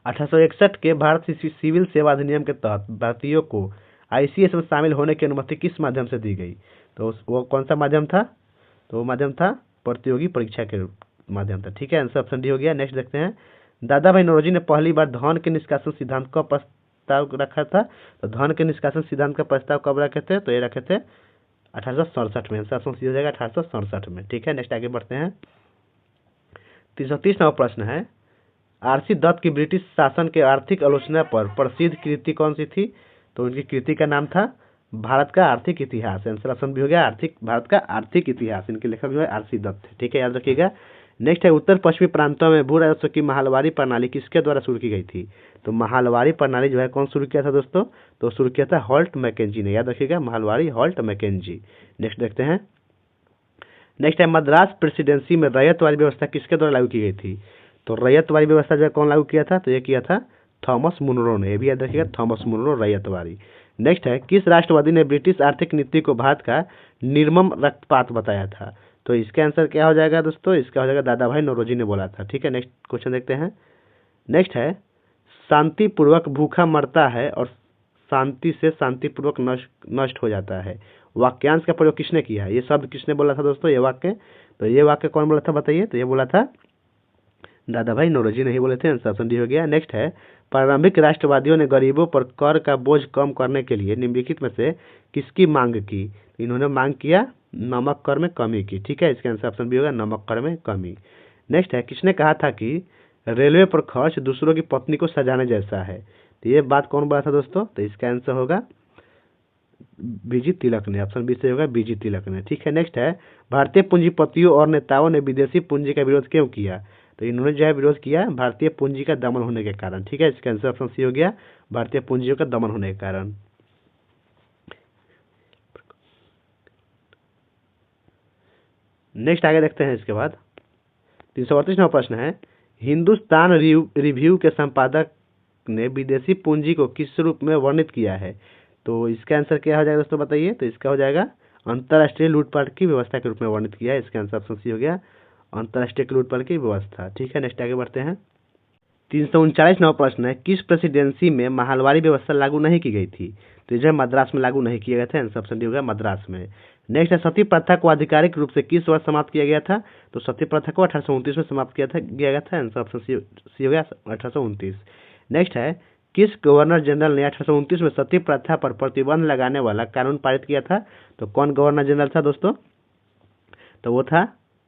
1861 के भारत सिविल सेवा अधिनियम के तहत भारतीयों को आईसीएस में शामिल होने की अनुमति किस माध्यम से दी गई? तो वो कौन सा माध्यम था? तो वो माध्यम था प्रतियोगी परीक्षा के माध्यम था, ठीक है। आंसर ऑप्शन डी हो गया। नेक्स्ट देखते हैं दादा भाई नौरोजी ने पहली बार धन के निष्कासन सिद्धांत का प्रस्ताव रखा था। तो धन के निष्कासन सिद्धांत का प्रस्ताव कब रखे थे? तो ये रखे थे 1867 में। आंसर ऑप्शन सी हो जाएगा 1867 में, ठीक है। नेक्स्ट आगे बढ़ते हैं 330 नंबर प्रश्न है आरसी दत्त की ब्रिटिश शासन के आर्थिक आलोचना पर प्रसिद्ध कृति कौन सी थी? तो उनकी कृति का नाम था भारत का आर्थिक इतिहास। आंसर ऑप्शन भी हो गया भारत का आर्थिक इतिहास। इनके लेखक जो है आरसी दत्त, ठीक है, याद रखिएगा। नेक्स्ट है उत्तर पश्चिमी प्रांतों में भू राजस्व की महालवारी प्रणाली किसके द्वारा शुरू की गई थी? तो महालवारी प्रणाली जो है कौन शुरू किया था दोस्तों? तो शुरू किया था हॉल्ट मैकेंजी ने, याद रखिएगा महालवारी हॉल्ट मैकेंजी। नेक्स्ट देखते हैं नेक्स्ट है मद्रास प्रेसिडेंसी में रैयतवारी व्यवस्था किसके द्वारा लागू की गई थी? तो रैयतवारी व्यवस्था जो है कौन लागू किया था? तो ये किया था थॉमस मुनरो ने, ये भी याद रखिएगा थॉमस मुनरो रैयतवारी। नेक्स्ट है किस राष्ट्रवादी ने ब्रिटिश आर्थिक नीति को भारत का निर्मम रक्तपात बताया था? तो इसका आंसर क्या हो जाएगा दोस्तों? इसका हो जाएगा दादा भाई नौरोजी ने बोला था, ठीक है। नेक्स्ट क्वेश्चन देखते हैं। नेक्स्ट है शांतिपूर्वक भूखा मरता है और शांति से शांतिपूर्वक नष्ट हो जाता है, वाक्यांश का प्रयोग किसने किया है? ये शब्द किसने बोला था दोस्तों ये वाक्य? तो ये वाक्य कौन बोला था बताइए? तो ये बोला था दादा भाई नौरोजी नहीं बोले थे। आंसर ऑप्शन डी हो गया। नेक्स्ट है प्रारंभिक राष्ट्रवादियों ने गरीबों पर कर का बोझ कम करने के लिए निम्नलिखित में से किसकी मांग की? इन्होंने मांग किया नमक कर में कमी की, ठीक है। इसका आंसर ऑप्शन बी होगा नमक कर में कमी। नेक्स्ट है किसने कहा था कि रेलवे पर खर्च दूसरों की पत्नी को सजाने जैसा है? तो ये बात कौन बोला था दोस्तों? तो इसका आंसर होगा बीजी तिलक ने। ऑप्शन बी से होगा बीजी तिलक ने, ठीक है। नेक्स्ट है भारतीय पूंजीपतियों और नेताओं ने विदेशी पूंजी का विरोध क्यों किया? तो इन्होंने जो है विरोध किया भारतीय पूंजी का दमन होने के कारण, ठीक है। इसका आंसर ऑप्शन सी हो गया भारतीय पूंजियों का दमन होने के कारण। नेक्स्ट आगे देखते हैं इसके बाद 338 नंबर प्रश्न है हिंदुस्तान रिव्यू के संपादक ने विदेशी पूंजी को किस रूप में वर्णित किया है? तो इसका आंसर क्या हो जाएगा दोस्तों बताइए? तो इसका हो जाएगा अंतर्राष्ट्रीय लूटपाट की व्यवस्था के रूप में वर्णित किया है। इसका आंसर ऑप्शन सी हो गया अंतर्राष्ट्रीय लूटपाट की व्यवस्था, ठीक है। नेक्स्ट आगे बढ़ते हैं 339 नंबर प्रश्न है किस प्रेसिडेंसी में महालवारी व्यवस्था लागू नहीं की गई थी? तो जो है मद्रास में लागू नहीं किया गया था। आंसर ऑप्शन डी होगा मद्रास में। नेक्स्ट है सती प्रथा को आधिकारिक रूप से किस वर्ष समाप्त किया गया था? तो सती प्रथा को 1829 में समाप्त किया गया था। आंसर ऑप्शन सी हो गया 1829। नेक्स्ट है किस गवर्नर जनरल ने 1829 में सती प्रथा पर प्रतिबंध लगाने वाला कानून पारित किया था? तो कौन गवर्नर जनरल था दोस्तों? तो वो था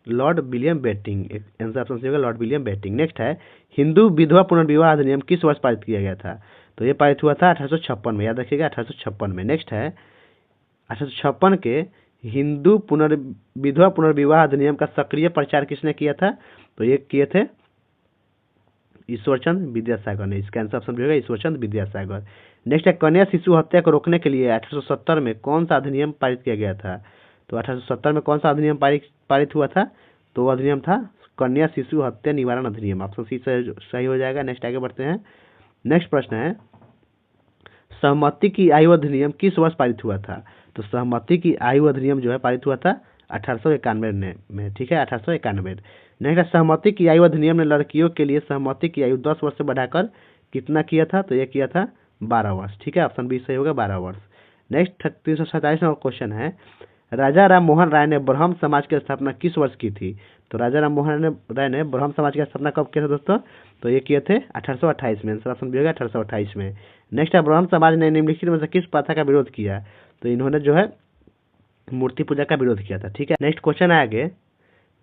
Lord William Bentinck, answer option C होगा लॉर्ड विलियम बेंटिंक। नेक्स्ट है हिंदू विधवा पुनर्विवाह अधिनियम किस वर्ष पारित किया गया था? तो ये पारित हुआ था 1856 में, याद रखिएगा 1856 में। नेक्स्ट है 1856 के हिंदू विधवा पुनर्विवाह अधिनियम का सक्रिय प्रचार किसने किया था? तो ये किए थे ईश्वरचंद विद्यासागर ने। इसका आंसर ऑप्शन भी होगा ईश्वरचंद विद्यासागर। नेक्स्ट है कन्या शिशु हत्या को रोकने के लिए 1870 में कौन सा अधिनियम पारित किया गया था? तो 1870 में कौन सा अधिनियम पारित हुआ था? तो वो अधिनियम था कन्या शिशु हत्या निवारण अधिनियम। ऑप्शन सी सही हो जाएगा। नेक्स्ट आगे बढ़ते हैं। नेक्स्ट प्रश्न है सहमति की आयु अधिनियम किस वर्ष पारित हुआ था? तो सहमति की आयु अधिनियम जो है पारित हुआ था 1891 में, ठीक है 1891। नेक्स्ट है सहमति की आयु अधिनियम ने लड़कियों के लिए सहमति की आयु 10 वर्ष से बढ़ाकर कितना किया था? तो ये किया था 12 वर्ष, ठीक है ऑप्शन बी सही होगा 12 वर्ष। नेक्स्ट 327 नंबर क्वेश्चन है राजा राम मोहन राय ने ब्रह्म समाज की स्थापना किस वर्ष की थी? तो राजा राम मोहन राय ने ब्रह्म समाज की स्थापना कब किया था दोस्तों? तो ये किए थे 1828 में, आंसर ऑप्शन बी होगा 1828 में। नेक्स्ट है ब्रह्म समाज ने निम्नलिखित में से किस प्रथा का विरोध किया? तो इन्होंने जो है मूर्ति पूजा का विरोध किया था, ठीक है। नेक्स्ट क्वेश्चन है आगे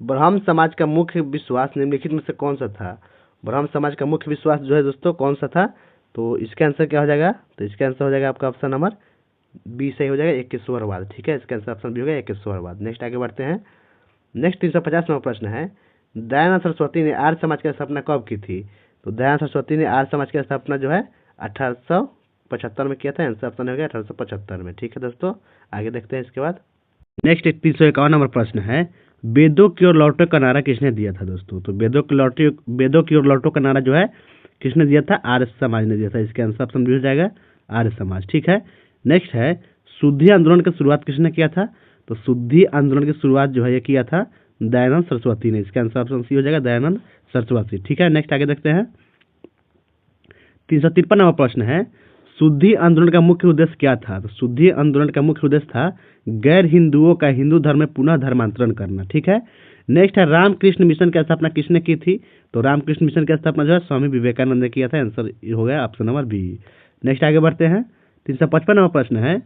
ब्रह्म समाज का मुख्य विश्वास निम्नलिखित में से कौन सा था? ब्रह्म समाज का मुख्य विश्वास जो है दोस्तों कौन सा था? तो इसका आंसर क्या हो जाएगा? तो इसका आंसर हो जाएगा आपका ऑप्शन नंबर बी सही हो जाएगा एकेश्वरवाद, ठीक है इसका आंसर ऑप्शन बी होगा एकेश्वरवाद। नेक्स्ट आगे बढ़ते हैं। नेक्स्ट 350 नंबर प्रश्न है दयानंद सरस्वती ने आर्य समाज की स्थापना कब की थी? तो दयानंद सरस्वती ने आर्य समाज की स्थापना जो है 1875 में किया था, आंसर ऑप्शन हो गया 1875 में, ठीक है दोस्तों। आगे देखते हैं इसके बाद। नेक्स्ट 351 नंबर प्रश्न है वेदों की ओर लौटो का नारा किसने दिया था दोस्तों? तो वेदों की ओर लौटो का नारा जो है किसने दिया था? आर्य समाज ने दिया था, इसका आंसर ऑप्शन भी हो जाएगा आर्य समाज, ठीक है। नेक्स्ट है शुद्धि आंदोलन की शुरुआत किसने किया था? तो शुद्धि आंदोलन की शुरुआत जो है ये किया था दयानंद सरस्वती ने, इसका आंसर ऑप्शन सी हो जाएगा दयानंद सरस्वती, ठीक है। नेक्स्ट आगे देखते हैं। 353 नंबर प्रश्न है शुद्धि आंदोलन का मुख्य उद्देश्य क्या था? तो शुद्धि आंदोलन का मुख्य उद्देश्य था गैर हिंदुओं का हिंदू धर्म में पुनः धर्मांतरण करना, ठीक है। नेक्स्ट है रामकृष्ण मिशन की स्थापना किसने की थी? तो रामकृष्ण मिशन की स्थापना जो है स्वामी विवेकानंद ने किया था, आंसर हो गया ऑप्शन नंबर बी। नेक्स्ट आगे बढ़ते हैं। 355 नंबर प्रश्न है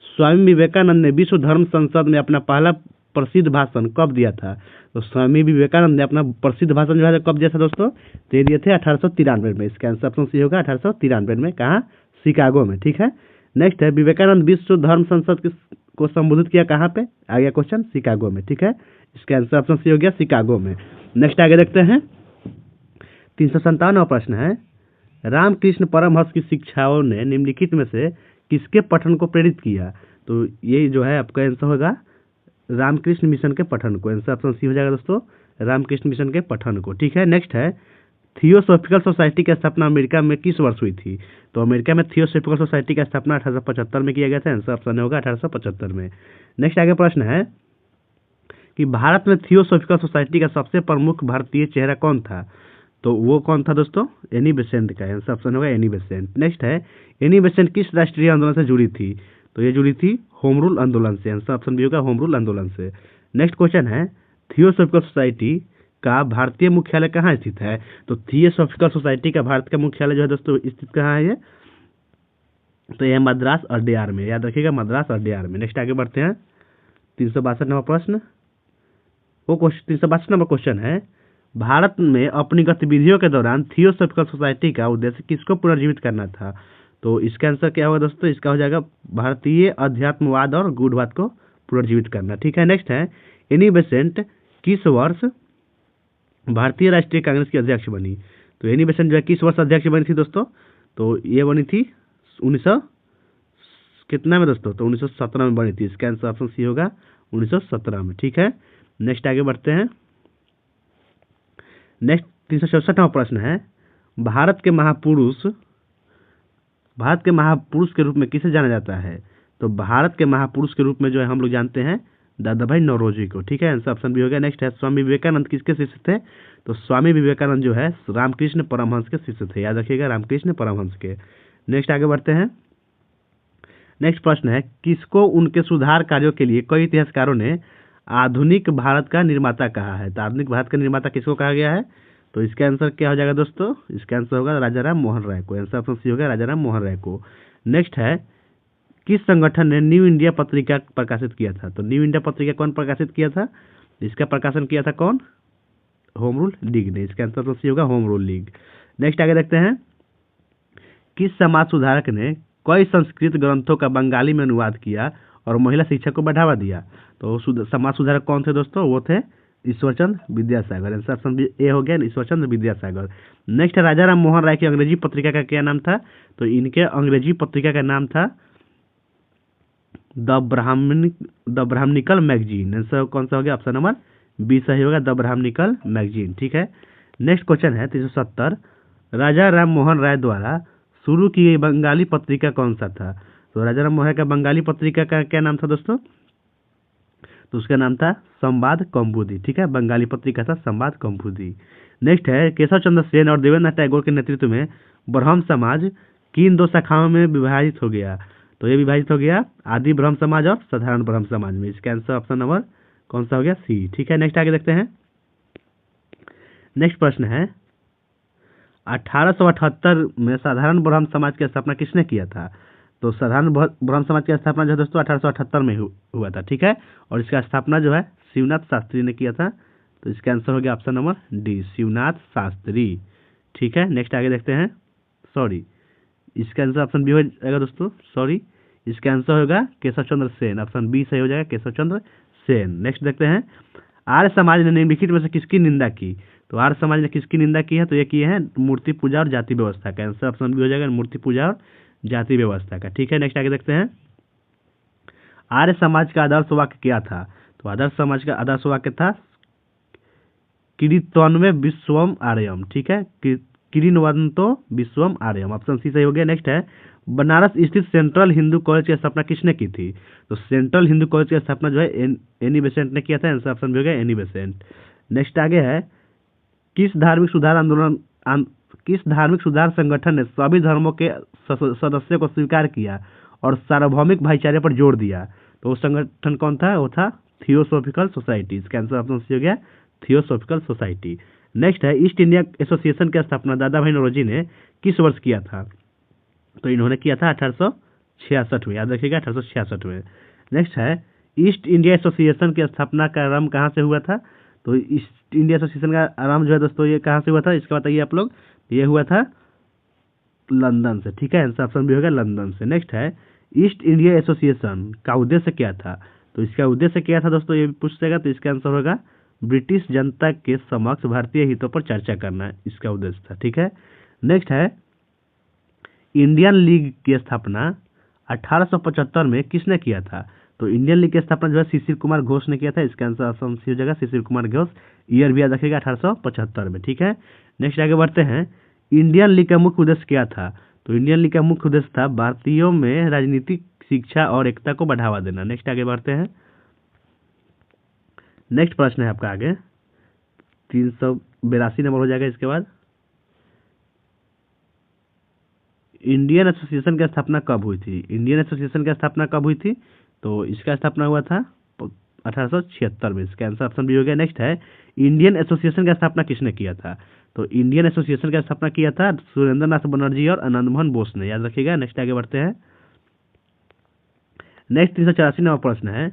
स्वामी विवेकानंद ने विश्व धर्म संसद में अपना पहला प्रसिद्ध भाषण कब दिया था? तो स्वामी विवेकानंद ने अपना प्रसिद्ध भाषण जो है कब दिया था दोस्तों? दे दिए थे 1893 में, इसका आंसर ऑप्शन सी होगा 1893 में, कहाँ? शिकागो में, ठीक है। नेक्स्ट है विवेकानंद विश्व धर्म संसद को संबोधित किया कहाँ पे? आ गया क्वेश्चन शिकागो में, ठीक है इसका आंसर ऑप्शन सी हो गया शिकागो में। नेक्स्ट आगे देखते हैं। 357 प्रश्न है रामकृष्ण परमहंस की शिक्षाओं ने निम्नलिखित में से किसके पठन को प्रेरित किया? तो ये जो है आपका आंसर होगा रामकृष्ण मिशन के पठन को, आंसर ऑप्शन सी हो जाएगा दोस्तों रामकृष्ण मिशन के पठन को, ठीक है। नेक्स्ट है थियोसॉफिकल सोसाइटी की स्थापना अमेरिका में किस वर्ष हुई थी? तो अमेरिका में थियोसॉफिकल सोसाइटी की स्थापना 1875 में किया गया था, आंसर ऑप्शन होगा 1875 में। नेक्स्ट आगे प्रश्न है कि भारत में थियोसॉफिकल सोसाइटी का सबसे प्रमुख भारतीय चेहरा कौन था? तो वो कौन था दोस्तों? एनी बेसेंट का, आंसर ऑप्शन होगा एनी बेसेंट। नेक्स्ट है एनी बेसेंट किस राष्ट्रीय आंदोलन से जुड़ी थी? तो ये जुड़ी थी होम रूल आंदोलन से, आंसर ऑप्शन भी होगा होम रूल आंदोलन से। नेक्स्ट क्वेश्चन है थियोसॉफिकल सोसाइटी का भारतीय मुख्यालय कहाँ स्थित है? तो थियोसॉफिकल सोसाइटी का भारत का मुख्यालय जो है दोस्तों स्थित कहाँ है ये? तो यह मद्रास अड्यार में, याद रखिएगा मद्रास अड्यार में। नेक्स्ट आगे बढ़ते हैं। 362 नंबर प्रश्न, वो क्वेश्चन 362 नंबर क्वेश्चन है भारत में अपनी गतिविधियों के दौरान थियोसॉफिकल सोसाइटी का उद्देश्य किसको पुनर्जीवित करना था? तो इसका आंसर क्या होगा दोस्तों? इसका हो जाएगा भारतीय अध्यात्मवाद और गूढ़वाद को पुनर्जीवित करना, ठीक है। नेक्स्ट है एनी बेसेंट किस वर्ष भारतीय राष्ट्रीय कांग्रेस की अध्यक्ष बनी? तो एनी बेसेंट जो है किस वर्ष अध्यक्ष बनी थी दोस्तों? तो ये बनी थी 1900 कितना में दोस्तों? तो 1917 में बनी थी, इसका आंसर ऑप्शन सी होगा 1917 में, ठीक है। नेक्स्ट आगे बढ़ते हैं। नेक्स्ट 364वां प्रश्न है भारत के महापुरुष के रूप में किसे जाना जाता है? तो भारत के महापुरुष के रूप में जो है हम लोग जानते हैं दादा भाई नौरोजी को, ठीक है आंसर ऑप्शन भी हो गया। नेक्स्ट है स्वामी विवेकानंद किसके शिष्य थे? तो स्वामी विवेकानंद जो है रामकृष्ण परमहंस के शिष्य थे, याद रखिएगा रामकृष्ण परमहंस के। नेक्स्ट आगे बढ़ते हैं। नेक्स्ट प्रश्न है किसको उनके सुधार कार्यों के लिए कई इतिहासकारों ने आधुनिक भारत का निर्माता कहा है? तो आधुनिक भारत का निर्माता किसको कहा गया है? तो इसका आंसर क्या हो जाएगा दोस्तों? इसका आंसर होगा राजा राम मोहन राय को, आंसर ऑप्शन सी होगा राजा राम मोहन राय को। नेक्स्ट है किस संगठन ने न्यू इंडिया पत्रिका प्रकाशित किया था? तो न्यू इंडिया पत्रिका कौन प्रकाशित किया था? इसका प्रकाशन किया था कौन? होम रूल लीग ने। इसका आंसर तो सी होगा, होम रूल लीग। नेक्स्ट आगे देखते हैं, किस समाज सुधारक ने कई संस्कृत ग्रंथों का बंगाली में अनुवाद किया और महिला शिक्षा को बढ़ावा दिया? तो समाज सुधारक कौन थे दोस्तों? वो थे Ishwar Chandra Vidyasagar. Answer option A हो गया, ईश्वरचंद्र विद्यासागर। नेक्स्ट है, राजा राम मोहन राय की अंग्रेजी पत्रिका का क्या नाम था? तो इनके अंग्रेजी पत्रिका का नाम था द ब्राह्मणिकल मैगजीन। आंसर कौन सा हो गया? ऑप्शन नंबर बी सही होगा, द ब्राह्मणिकल मैगजीन। ठीक है, नेक्स्ट क्वेश्चन है 370, राजा राम मोहन राय द्वारा शुरू की गई बंगाली पत्रिका कौन सा था? तो राजा राम मोहन राय का बंगाली पत्रिका का क्या नाम था दोस्तों? तो उसका नाम था संवाद कौमुदी। ठीक है, बंगाली पत्रिका था संवाद कौमुदी। नेक्स्ट है, केशव चंद्र सेन और देवेंद्रनाथ टैगोर के नेतृत्व में ब्रह्म समाज किन दो शाखाओं में विभाजित हो गया? तो ये विभाजित हो गया आदि ब्रह्म समाज और साधारण ब्रह्म समाज में। इसका आंसर ऑप्शन नंबर कौन सा हो गया? सी। ठीक है, नेक्स्ट आगे देखते हैं। नेक्स्ट प्रश्न है, 1878 में साधारण ब्रह्म समाज की स्थापना किसने किया था? तो साधारण ब्रह्म समाज की स्थापना जो है दोस्तों 1878 में हुआ था। ठीक है, और इसका स्थापना जो है शिवनाथ शास्त्री ने किया था। तो इसका आंसर हो गया option number D, Shivnath Shastri. ठीक है, नेक्स्ट आगे देखते हैं। सॉरी, इसका आंसर ऑप्शन बी हो जाएगा दोस्तों, सॉरी, इसका आंसर होगा केशव चंद्र सेन। ऑप्शन बी सही हो जाएगा, केशव चंद्र सेन। नेक्स्ट देखते हैं, आर्य समाज ने निम्नलिखित में से किसकी निंदा की? तो आर्य समाज ने किसकी निंदा की है? तो ये किए हैं मूर्ति पूजा और जाति व्यवस्था का। आंसर ऑप्शन बी हो जाएगा, मूर्ति पूजा और जाति व्यवस्था का। ठीक है, नेक्स्ट आगे देखते हैं, आर्य समाज का आदर्श वाक्य क्या था? तो आदर्श समाज का आदर्श वाक्य था किरीटन्वे विश्वम आर्यम। ठीक है, किरीटवंतो विश्वम आर्यम। ऑप्शन सी सही हो गया। नेक्स्ट है, बनारस स्थित सेंट्रल हिंदू कॉलेज की स्थापना किसने की थी? तो सेंट्रल हिंदू कॉलेज की स्थापना जो है एनी बेसेंट ने किया था। आंसर ऑप्शन भी हो गया, एनी बेसेंट। नेक्स्ट आगे है, किस धार्मिक सुधार संगठन ने सभी धर्मों के सदस्यों को स्वीकार किया और सार्वभौमिक भाईचारे पर जोर दिया? तो वो संगठन कौन था? वो था थियोसॉफिकल सोसाइटी। इसका आंसर ऑप्शन सी हो गया, थियोसॉफिकल सोसाइटी। नेक्स्ट है, ईस्ट इंडिया एसोसिएशन की स्थापना दादा भाई नौरोजी ने किस वर्ष किया था? तो इन्होंने किया था 1866 में। याद रखिएगा, 1866 में। नेक्स्ट है, ईस्ट इंडिया एसोसिएशन की स्थापना का आरंभ कहाँ से हुआ था? तो ईस्ट इंडिया एसोसिएशन का आरंभ जो है दोस्तों ये कहाँ से हुआ था? इसका बताइए आप लोग। ये हुआ था लंदन से। ठीक है, आंसर ऑप्शन भी होगा लंदन से। नेक्स्ट है, ईस्ट इंडिया एसोसिएशन का उद्देश्य क्या था? तो इसका उद्देश्य क्या था दोस्तों, ये पूछ सकेगा। तो इसका आंसर होगा ब्रिटिश जनता के समक्ष भारतीय हितों पर चर्चा करना, इसका उद्देश्य था। ठीक है, नेक्स्ट है, इंडियन लीग की स्थापना 1875 में किसने किया था? तो इंडियन लीग की स्थापना जो है शिशिर कुमार घोष ने किया था। इसका आंसर ऑप्शन सी हो जाएगा, शिशिर कुमार घोष। ईयर भी याद रखिएगा, 1875 में। ठीक है, नेक्स्ट आगे बढ़ते हैं, इंडियन लीग का मुख्य उद्देश्य क्या था? तो इंडियन लीग का मुख्य उद्देश्य था भारतीयों में राजनीतिक शिक्षा और एकता को बढ़ावा देना। नेक्स्ट आगे बढ़ते हैं। नेक्स्ट प्रश्न है आपका आगे 382 नंबर हो जाएगा। इसके बाद, इंडियन एसोसिएशन की स्थापना कब हुई थी? इंडियन एसोसिएशन की स्थापना कब हुई थी? तो इसका स्थापना हुआ था 1876 में। इसका आंसर ऑप्शन बी हो गया। नेक्स्ट है, इंडियन एसोसिएशन की स्थापना किसने किया था? तो इंडियन एसोसिएशन का स्थापना किया था सुरेंद्र नाथ बनर्जी और आनंद मोहन बोस ने। याद रखिएगा। नेक्स्ट आगे बढ़ते हैं। नेक्स्ट 384 नंबर प्रश्न है,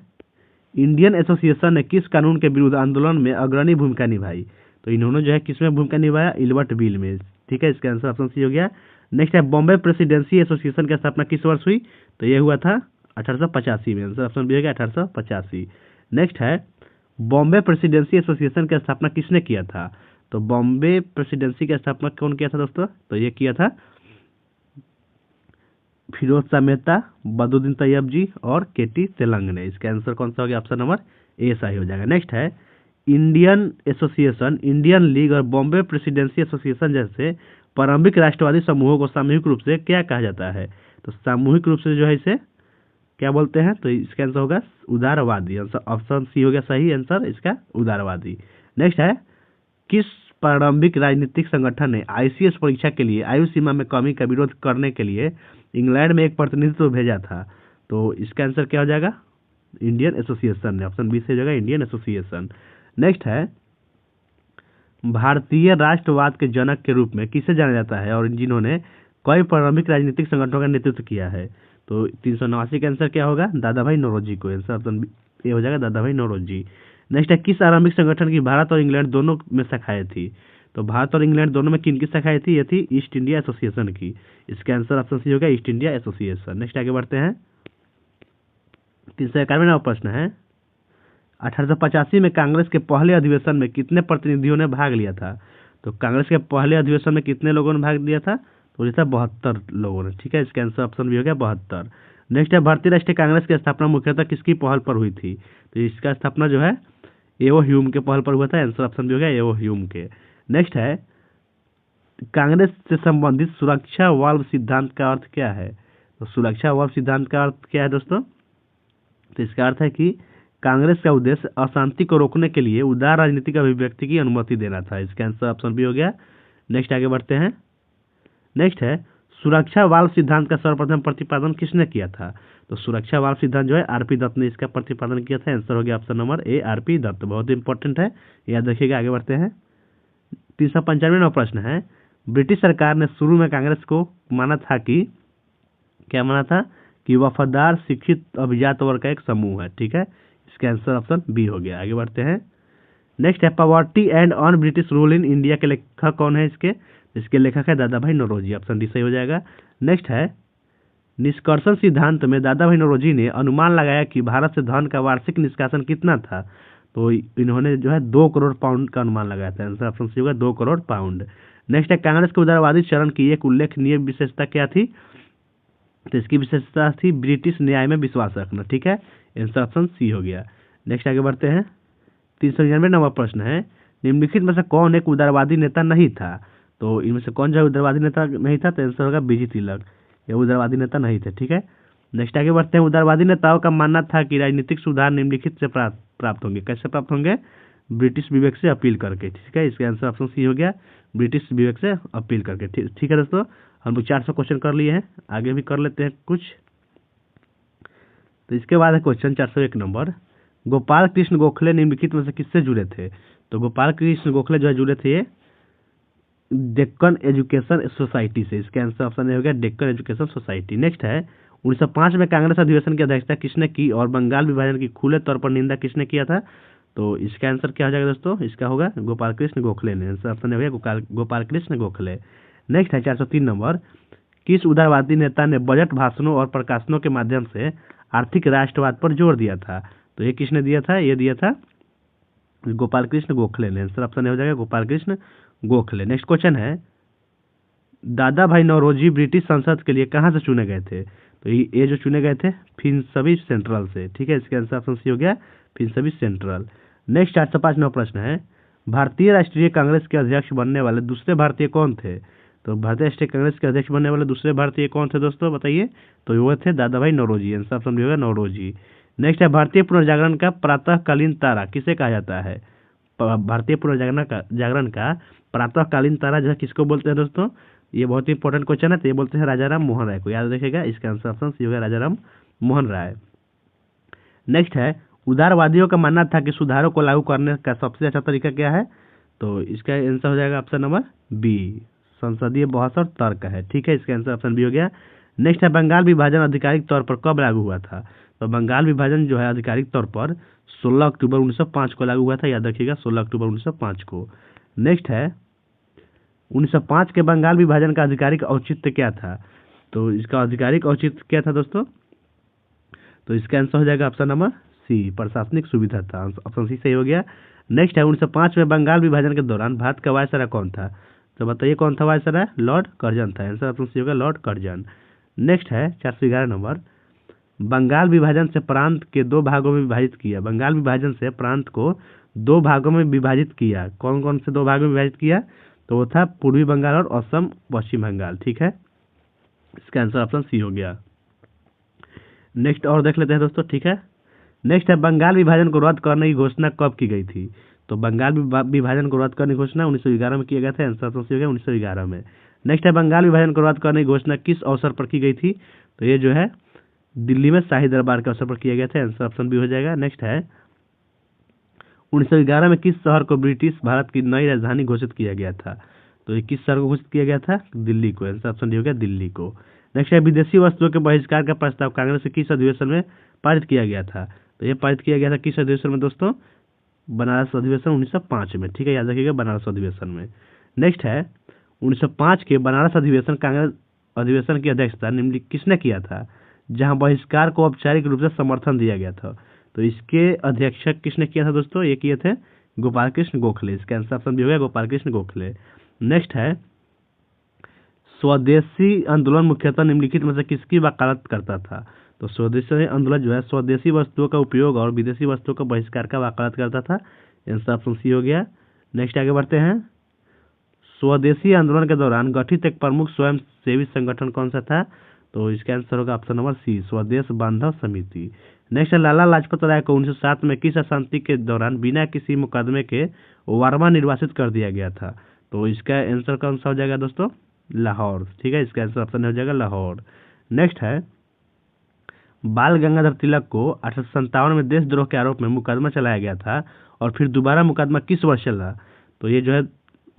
इंडियन एसोसिएशन ने किस कानून के विरुद्ध आंदोलन में अग्रणी भूमिका निभाई? तो इन्होंने जो है किसमें भूमिका निभाया? इल्बर्ट बिल में। ठीक है, इसका आंसर ऑप्शन सी हो गया। नेक्स्ट है, बॉम्बे प्रेसिडेंसी एसोसिएशन की स्थापना किस वर्ष हुई? तो यह हुआ था 1885 में। आंसर ऑप्शन बी हो गया, 1885। नेक्स्ट है, बॉम्बे प्रेसिडेंसी एसोसिएशन की स्थापना किसने किया था? तो बॉम्बे प्रेसिडेंसी की स्थापना कौन किया था दोस्तों? तो ये किया था फिरोज शाह मेहता, बदरुद्दीन तैयब जी और केटी तेलंग ने। इसका आंसर कौन सा हो गया? ऑप्शन नंबर ए सही हो जाएगा। नेक्स्ट है, इंडियन एसोसिएशन, इंडियन लीग और बॉम्बे प्रेसिडेंसी एसोसिएशन जैसे प्रारंभिक राष्ट्रवादी समूहों को सामूहिक रूप से क्या कहा जाता है? तो सामूहिक रूप से जो है इसे क्या बोलते हैं? तो इसका आंसर होगा उदारवादी। ऑप्शन सी हो गया सही आंसर इसका, उदारवादी। नेक्स्ट है, किस प्रारंभिक राजनीतिक संगठन ने आईसीएस परीक्षा के लिए आयु सीमा में कमी का विरोध करने के लिए इंग्लैंड में एक प्रतिनिधित्व भेजा था? तो इसका आंसर क्या हो जाएगा? इंडियन एसोसिएशन ने। ऑप्शन बी से हो जाएगा, इंडियन एसोसिएशन। नेक्स्ट है, भारतीय राष्ट्रवाद के जनक के रूप में किसे जाना जाता है और जिन्होंने कई प्रारंभिक राजनीतिक संगठनों का नेतृत्व किया है? तो 389 का आंसर क्या होगा? दादा भाई नौरोजी को। आंसर ऑप्शन ए हो जाएगा, दादा भाई नौरोजी। नेक्स्ट है किस आरंभिक संगठन की भारत और इंग्लैंड दोनों में शाखाएं थी? तो भारत और इंग्लैंड दोनों में किन की शाखाएं थी? ये थी ईस्ट इंडिया एसोसिएशन की। इसका आंसर ऑप्शन सी होगा ईस्ट इंडिया एसोसिएशन। नेक्स्ट आगे बढ़ते हैं। 391वां प्रश्न है 1885 में कांग्रेस के पहले अधिवेशन में कितने प्रतिनिधियों ने भाग लिया था? तो कांग्रेस के पहले अधिवेशन में कितने लोगों ने भाग लिया था? तो ये था 72 लोगों ने। ठीक है, इसका आंसर ऑप्शन भी हो गया 72। नेक्स्ट है भारतीय राष्ट्रीय कांग्रेस की स्थापना मुख्यतः किसकी पहल पर हुई थी? तो इसका स्थापना जो है एओ ह्यूम के पहल पर हुआ था। आंसर ऑप्शन भी हो गया एओ ह्यूम के। नेक्स्ट है कांग्रेस से संबंधित सुरक्षा वाल्व सिद्धांत का अर्थ क्या है? तो सुरक्षा वाल्व सिद्धांत का अर्थ क्या है दोस्तों? तो इसका अर्थ है कि कांग्रेस का उद्देश्य अशांति को रोकने के लिए उदार राजनीतिक अभिव्यक्ति की अनुमति देना था। इसका आंसर ऑप्शन भी हो गया। नेक्स्ट आगे बढ़ते हैं। नेक्स्ट है सुरक्षा वाल्व सिद्धांत का सर्वप्रथम प्रतिपादन किसने किया था? तो सुरक्षा वाल्व सिद्धांत जो है आरपी दत्त ने इसका प्रतिपादन किया था। आंसर हो गया option number A RP Dutt. बहुत इंपॉर्टेंट है, याद रखिएगा। आगे बढ़ते हैं। 395वां प्रश्न है ब्रिटिश सरकार ने शुरू में कांग्रेस को माना था कि क्या माना था? कि वफादार शिक्षित अभिजात वर्ग का एक समूह है। ठीक है, इसका आंसर ऑप्शन बी हो गया। आगे बढ़ते हैं। नेक्स्ट है poverty and on British rule in India के लेखक कौन है? इसके लेखक है दादा भाई नौरोजी। ऑप्शन डी सही हो जाएगा। नेक्स्ट है निष्कर्षण सिद्धांत में दादा भाई नौरोजी ने अनुमान लगाया कि भारत से धन का वार्षिक निष्कासन कितना था? तो इन्होंने जो है 2 करोड़ पाउंड का अनुमान लगाया था। आंसर ऑप्शन सी होगा 2 करोड़ पाउंड। नेक्स्ट है कांग्रेस के उदारवादी चरण की एक उल्लेखनीय विशेषता क्या थी? तो इसकी विशेषता थी ब्रिटिश न्याय में विश्वास रखना। ठीक है, आंसर ऑप्शन सी हो गया। नेक्स्ट आगे बढ़ते हैं। 399वां प्रश्न है निम्नलिखित में से कौन एक उदारवादी नेता नहीं था? तो इनमें से कौन जो उदारवादी नेता नहीं था? तो आंसर होगा बीजी तिलक। ये उदारवादी नेता नहीं थे। ठीक है, नेक्स्ट आगे बढ़ते हैं। उदारवादी नेताओं का मानना था कि राजनीतिक सुधार निम्नलिखित से प्राप्त होंगे। कैसे प्राप्त होंगे? ब्रिटिश विवेक से अपील करके। ठीक है, इसका आंसर ऑप्शन सी हो गया ब्रिटिश विवेक से अपील करके। ठीक है दोस्तों, हम लोग 400 क्वेश्चन कर लिए हैं, आगे भी कर लेते हैं कुछ। तो इसके बाद है क्वेश्चन 401 नंबर गोपाल कृष्ण गोखले निम्नलिखित में से किससे जुड़े थे? तो गोपाल कृष्ण गोखले जो है जुड़े थे डेक्कन एजुकेशन सोसाइटी से। इसका आंसर ऑप्शन ए हो गया डेक्कन एजुकेशन सोसाइटी। नेक्स्ट है 1905 में कांग्रेस अधिवेशन की अध्यक्षता किसने की और बंगाल विभाजन की खुले तौर पर निंदा किसने किया था? तो इसका आंसर क्या हो जाएगा दोस्तों? इसका होगा गोपाल कृष्ण गोखले ने। आंसर ऑप्शन हो गया गोपाल कृष्ण गोखले। नेक्स्ट है 403 नंबर किस उदारवादी नेता ने बजट भाषणों और प्रकाशनों के माध्यम से आर्थिक राष्ट्रवाद पर जोर दिया था? तो ये किसने दिया था? ये दिया था गोपाल कृष्ण गोखले ने। आंसर ऑप्शन हो जाएगा गोपाल कृष्ण गोखले। नेक्स्ट क्वेश्चन है दादा भाई नौरोजी ब्रिटिश संसद के लिए कहां से चुने गए थे? तो ये जो चुने गए थे फिंसबी सेंट्रल से। ठीक है, इसका आंसर ऑप्शन सी हो गया फिंसबी सेंट्रल। नेक्स्ट 805वां प्रश्न है भारतीय राष्ट्रीय कांग्रेस के अध्यक्ष बनने वाले दूसरे भारतीय कौन थे? तो भारतीय राष्ट्रीय कांग्रेस के अध्यक्ष बनने वाले दूसरे भारतीय कौन थे दोस्तों, बताइए? तो वो थे दादा भाई नौरोजी। आंसर ऑप्शन भी होगा नौरोजी। नेक्स्ट है भारतीय पुनर्जागरण का प्रातःकालीन तारा किसे कहा जाता है? भारतीय पुनर्जागरण का प्रातःकालीन तारा जो है किसको बोलते हैं दोस्तों? ये बहुत ही इंपॉर्टेंट क्वेश्चन है। तो ये बोलते हैं राजा राम मोहन राय को। याद रखिएगा, इसका आंसर ऑप्शन सी होगा राजा राम मोहन राय। नेक्स्ट है उदारवादियों का मानना था कि सुधारों को लागू करने का सबसे अच्छा तरीका क्या है? तो इसका आंसर हो जाएगा ऑप्शन नंबर बी संसदीय बहस और तर्क है। ठीक है, इसका आंसर ऑप्शन बी हो गया। नेक्स्ट है बंगाल विभाजन आधिकारिक तौर पर कब लागू हुआ था? तो बंगाल विभाजन जो है आधिकारिक तौर पर 16 अक्टूबर 1905 को लागू हुआ था। याद रखिएगा 16 अक्टूबर 1905 को। नेक्स्ट है 1905 के बंगाल विभाजन का आधिकारिक औचित्य क्या था? तो इसका आधिकारिक औचित्य क्या था दोस्तों? तो इसका आंसर हो जाएगा ऑप्शन नंबर सी प्रशासनिक सुविधा था। ऑप्शन सी सही हो गया। नेक्स्ट है 1905 में बंगाल विभाजन के दौरान भारत का वायसराय कौन था? तो बताइए कौन था वायसराय? लॉर्ड कर्जन था। आंसर ऑप्शन सी होगा लॉर्ड कर्जन। नेक्स्ट है 411 नंबर बंगाल विभाजन से प्रांत के 2 भागों में विभाजित किया। बंगाल विभाजन से प्रांत को 2 भागों में विभाजित किया। कौन कौन से 2 भागों में विभाजित किया? तो वो था पूर्वी बंगाल और असम पश्चिम बंगाल। ठीक है, इसका आंसर ऑप्शन सी हो गया। नेक्स्ट और देख लेते हैं दोस्तों। ठीक है, नेक्स्ट है बंगाल विभाजन को रद्द करने की घोषणा कब की गई थी? तो बंगाल विभाजन को रद्द करने की घोषणा 1911 में किया गया था। आंसर ऑप्शन सी हो गया 1911 में। नेक्स्ट है बंगाल विभाजन को रद्द करने की घोषणा किस अवसर पर की गई थी? तो ये जो है दिल्ली में शाही दरबार के अवसर पर किया गया था। आंसर ऑप्शन बी हो जाएगा। नेक्स्ट है 1911 में किस शहर को ब्रिटिश भारत की नई राजधानी घोषित किया गया था? तो ये किस शहर को घोषित किया गया था? दिल्ली को। आंसर ऑप्शन डी हो गया दिल्ली को। नेक्स्ट है विदेशी वस्तुओं के बहिष्कार का प्रस्ताव कांग्रेस के किस अधिवेशन में पारित किया गया था? तो ये पारित किया गया था किस अधिवेशन में दोस्तों? बनारस अधिवेशन 1905 में, ठीक है, याद रखिएगा, बनारस अधिवेशन में। नेक्स्ट है 1905 के बनारस अधिवेशन कांग्रेस अधिवेशन की अध्यक्षता निम्नलिखित किसने किया था, जहां बहिष्कार को औपचारिक रूप से समर्थन दिया गया था। तो इसके अध्यक्षक किसने किया था दोस्तों, ये किए थे गोपाल कृष्ण गोखले। इसका आंसर ऑप्शन भी हो गया गोपाल कृष्ण गोखले। नेक्स्ट है स्वदेशी आंदोलन मुख्यतः निम्नलिखित में से किसकी वकालत करता था। तो स्वदेशी आंदोलन जो है स्वदेशी वस्तुओं का उपयोग और विदेशी वस्तुओं का बहिष्कार का वकालत करता था। आंसर ऑप्शन सी हो गया। नेक्स्ट आगे बढ़ते हैं, स्वदेशी आंदोलन के दौरान गठित एक प्रमुख स्वयं सेवी संगठन कौन सा था। तो इसका आंसर होगा ऑप्शन नंबर सी, स्वदेश बांधव समिति। नेक्स्ट है लाला लाजपत राय को 1907 में किस अशांति के दौरान बिना किसी मुकदमे के वारमा निर्वासित कर दिया गया था। तो इसका आंसर कौन सा हो जाएगा दोस्तों, लाहौर, ठीक है, इसका आंसर ऑप्शन हो जाएगा लाहौर। नेक्स्ट है बाल गंगाधर तिलक को 1857 में देशद्रोह के आरोप में मुकदमा चलाया गया था और फिर दोबारा मुकदमा किस वर्ष चला। तो ये जो है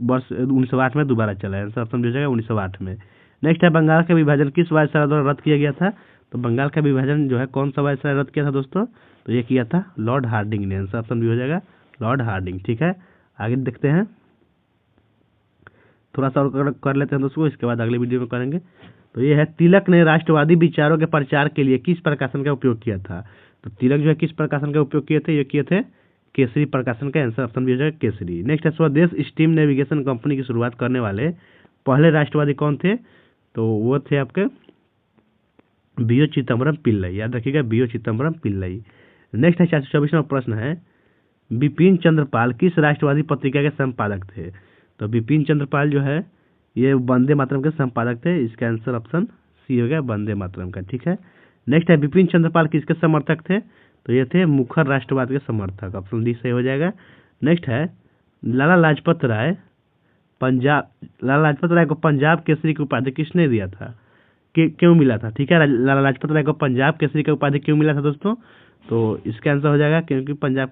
वर्ष 1908 में दोबारा चला है, आंसर ऑप्शन हो जाएगा 1908 में। नेक्स्ट है बंगाल का विभाजन किस वायसराय द्वारा रद्द किया गया था। तो बंगाल का विभाजन जो है कौन सा वायसराय रद्द किया था दोस्तों, तो ये किया था लॉर्ड हार्डिंग ने। आंसर ऑप्शन भी हो जाएगा लॉर्ड हार्डिंग, ठीक है। आगे देखते हैं, थोड़ा सा और कर लेते हैं दोस्तों, इसके बाद अगले वीडियो में करेंगे। तो ये है तिलक ने राष्ट्रवादी विचारों के प्रचार के लिए किस प्रकाशन का उपयोग किया था। तो तिलक जो है किस प्रकाशन का उपयोग किए थे, ये किए थे केसरी प्रकाशन का। आंसर ऑप्शन भी हो जाएगा केसरी। नेक्स्ट है स्वदेश स्टीम नेविगेशन कंपनी की शुरुआत करने वाले पहले राष्ट्रवादी कौन थे। तो वो थे आपके बी.ओ. चिदम्बरम पिल्लई, याद रखिएगा बी.ओ. चिदम्बरम पिल्लई। नेक्स्ट है 424वां प्रश्न है, बिपिन चंद्रपाल किस राष्ट्रवादी पत्रिका के संपादक थे। तो बिपिन चंद्रपाल जो है ये वंदे मातरम के संपादक थे। इसका आंसर ऑप्शन सी हो गया वंदे मातरम का, ठीक है। नेक्स्ट है बिपिन चंद्रपाल किसके समर्थक थे। तो ये थे मुखर राष्ट्रवाद के समर्थक, ऑप्शन डी सही हो जाएगा। नेक्स्ट है लाला लाजपत राय को पंजाब केसरी की उपाधि किसने दिया था, क्यों मिला था, ठीक है। लाला लाजपत राय को पंजाब केसरी का उपाधि क्यों मिला था दोस्तों। तो इसका आंसर हो जाएगा क्योंकि पंजाब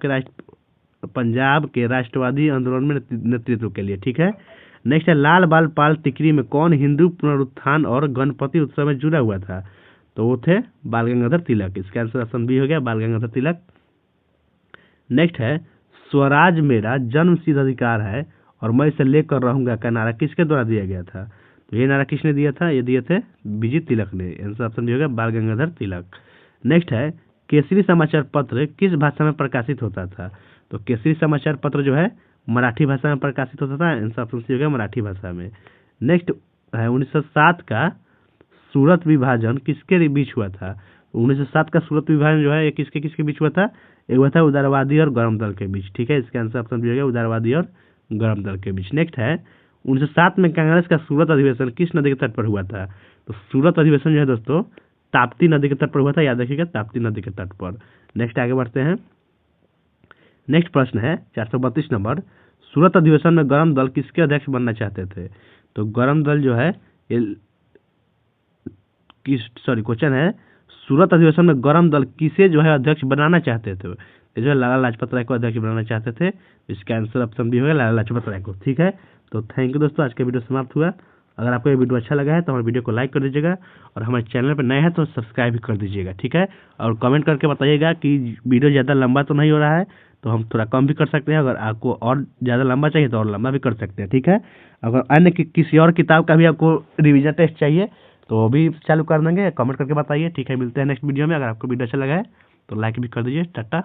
के राष्ट्रवादी आंदोलन में नेतृत्व के लिए, ठीक है। नेक्स्ट है लाल बाल पाल टिकरी में कौन हिंदू पुनरुत्थान और गणपति उत्सव में जुड़ा हुआ था। तो वो थे बाल गंगाधर तिलक। इसका आंसर ऑप्शन बी हो गया बाल गंगाधर तिलक। नेक्स्ट है स्वराज मेरा जन्म सिद्ध अधिकार है और मैं इसे लेकर रहूंगा का नारा किसके द्वारा दिया गया था। तो ये नारा किसने दिया था, ये दिए थे बीजी तिलक ने। आंसर ऑप्शन बी हो गया बाल गंगाधर तिलक। नेक्स्ट है केसरी समाचार पत्र किस भाषा में प्रकाशित होता था। तो केसरी समाचार पत्र जो है मराठी भाषा में प्रकाशित होता था। आंसर ऑप्शन सी हो गया मराठी भाषा में। नेक्स्ट है 1907 का सूरत विभाजन किसके बीच हुआ था। 1907 का सूरत विभाजन जो है ये किसके किसके बीच हुआ था, एक हुआ था उदारवादी और गरम दल के बीच, ठीक है। इसका आंसर ऑप्शन भी हो गया उदारवादी और गरम दल के बीच। नेक्स्ट है 1907 में कांग्रेस का सूरत अधिवेशन किस नदी के तट पर हुआ था। तो सूरत अधिवेशन जो है दोस्तों ताप्ती नदी के तट पर हुआ था, याद रखिएगा ताप्ती नदी के तट पर। नेक्स्ट आगे बढ़ते हैं, नेक्स्ट प्रश्न है 432 नंबर, सूरत अधिवेशन में गरम दल किसके अध्यक्ष बनना चाहते थे। तो गरम दल जो है क्वेश्चन है सूरत अधिवेशन में गरम दल किसे जो है अध्यक्ष बनाना चाहते थे। ये जो है लाला लाजपत राय को अध्यक्ष बनाना चाहते थे। इसका आंसर ऑप्शन भी होगा लाला लाजपत राय को, ठीक है। तो थैंक यू दोस्तों, आज का वीडियो समाप्त हुआ। अगर आपको ये वीडियो अच्छा लगा है तो हमारे वीडियो को लाइक कर दीजिएगा और हमारे चैनल पर नए हैं तो सब्सक्राइब भी कर दीजिएगा, ठीक है। और कमेंट करके बताइएगा कि वीडियो ज़्यादा लंबा तो नहीं हो रहा है, तो हम थोड़ा कम भी कर सकते हैं। अगर आपको और ज़्यादा लंबा चाहिए तो और लंबा भी कर सकते हैं, ठीक है। अगर अन्य किसी और किताब का भी आपको रिवीजन टेस्ट चाहिए तो वो भी चालू कर देंगे, कमेंट करके बताइए, ठीक है। मिलते हैं नेक्स्ट वीडियो में। अगर आपको वीडियो अच्छा लगा है तो लाइक भी कर दीजिए। टाटा।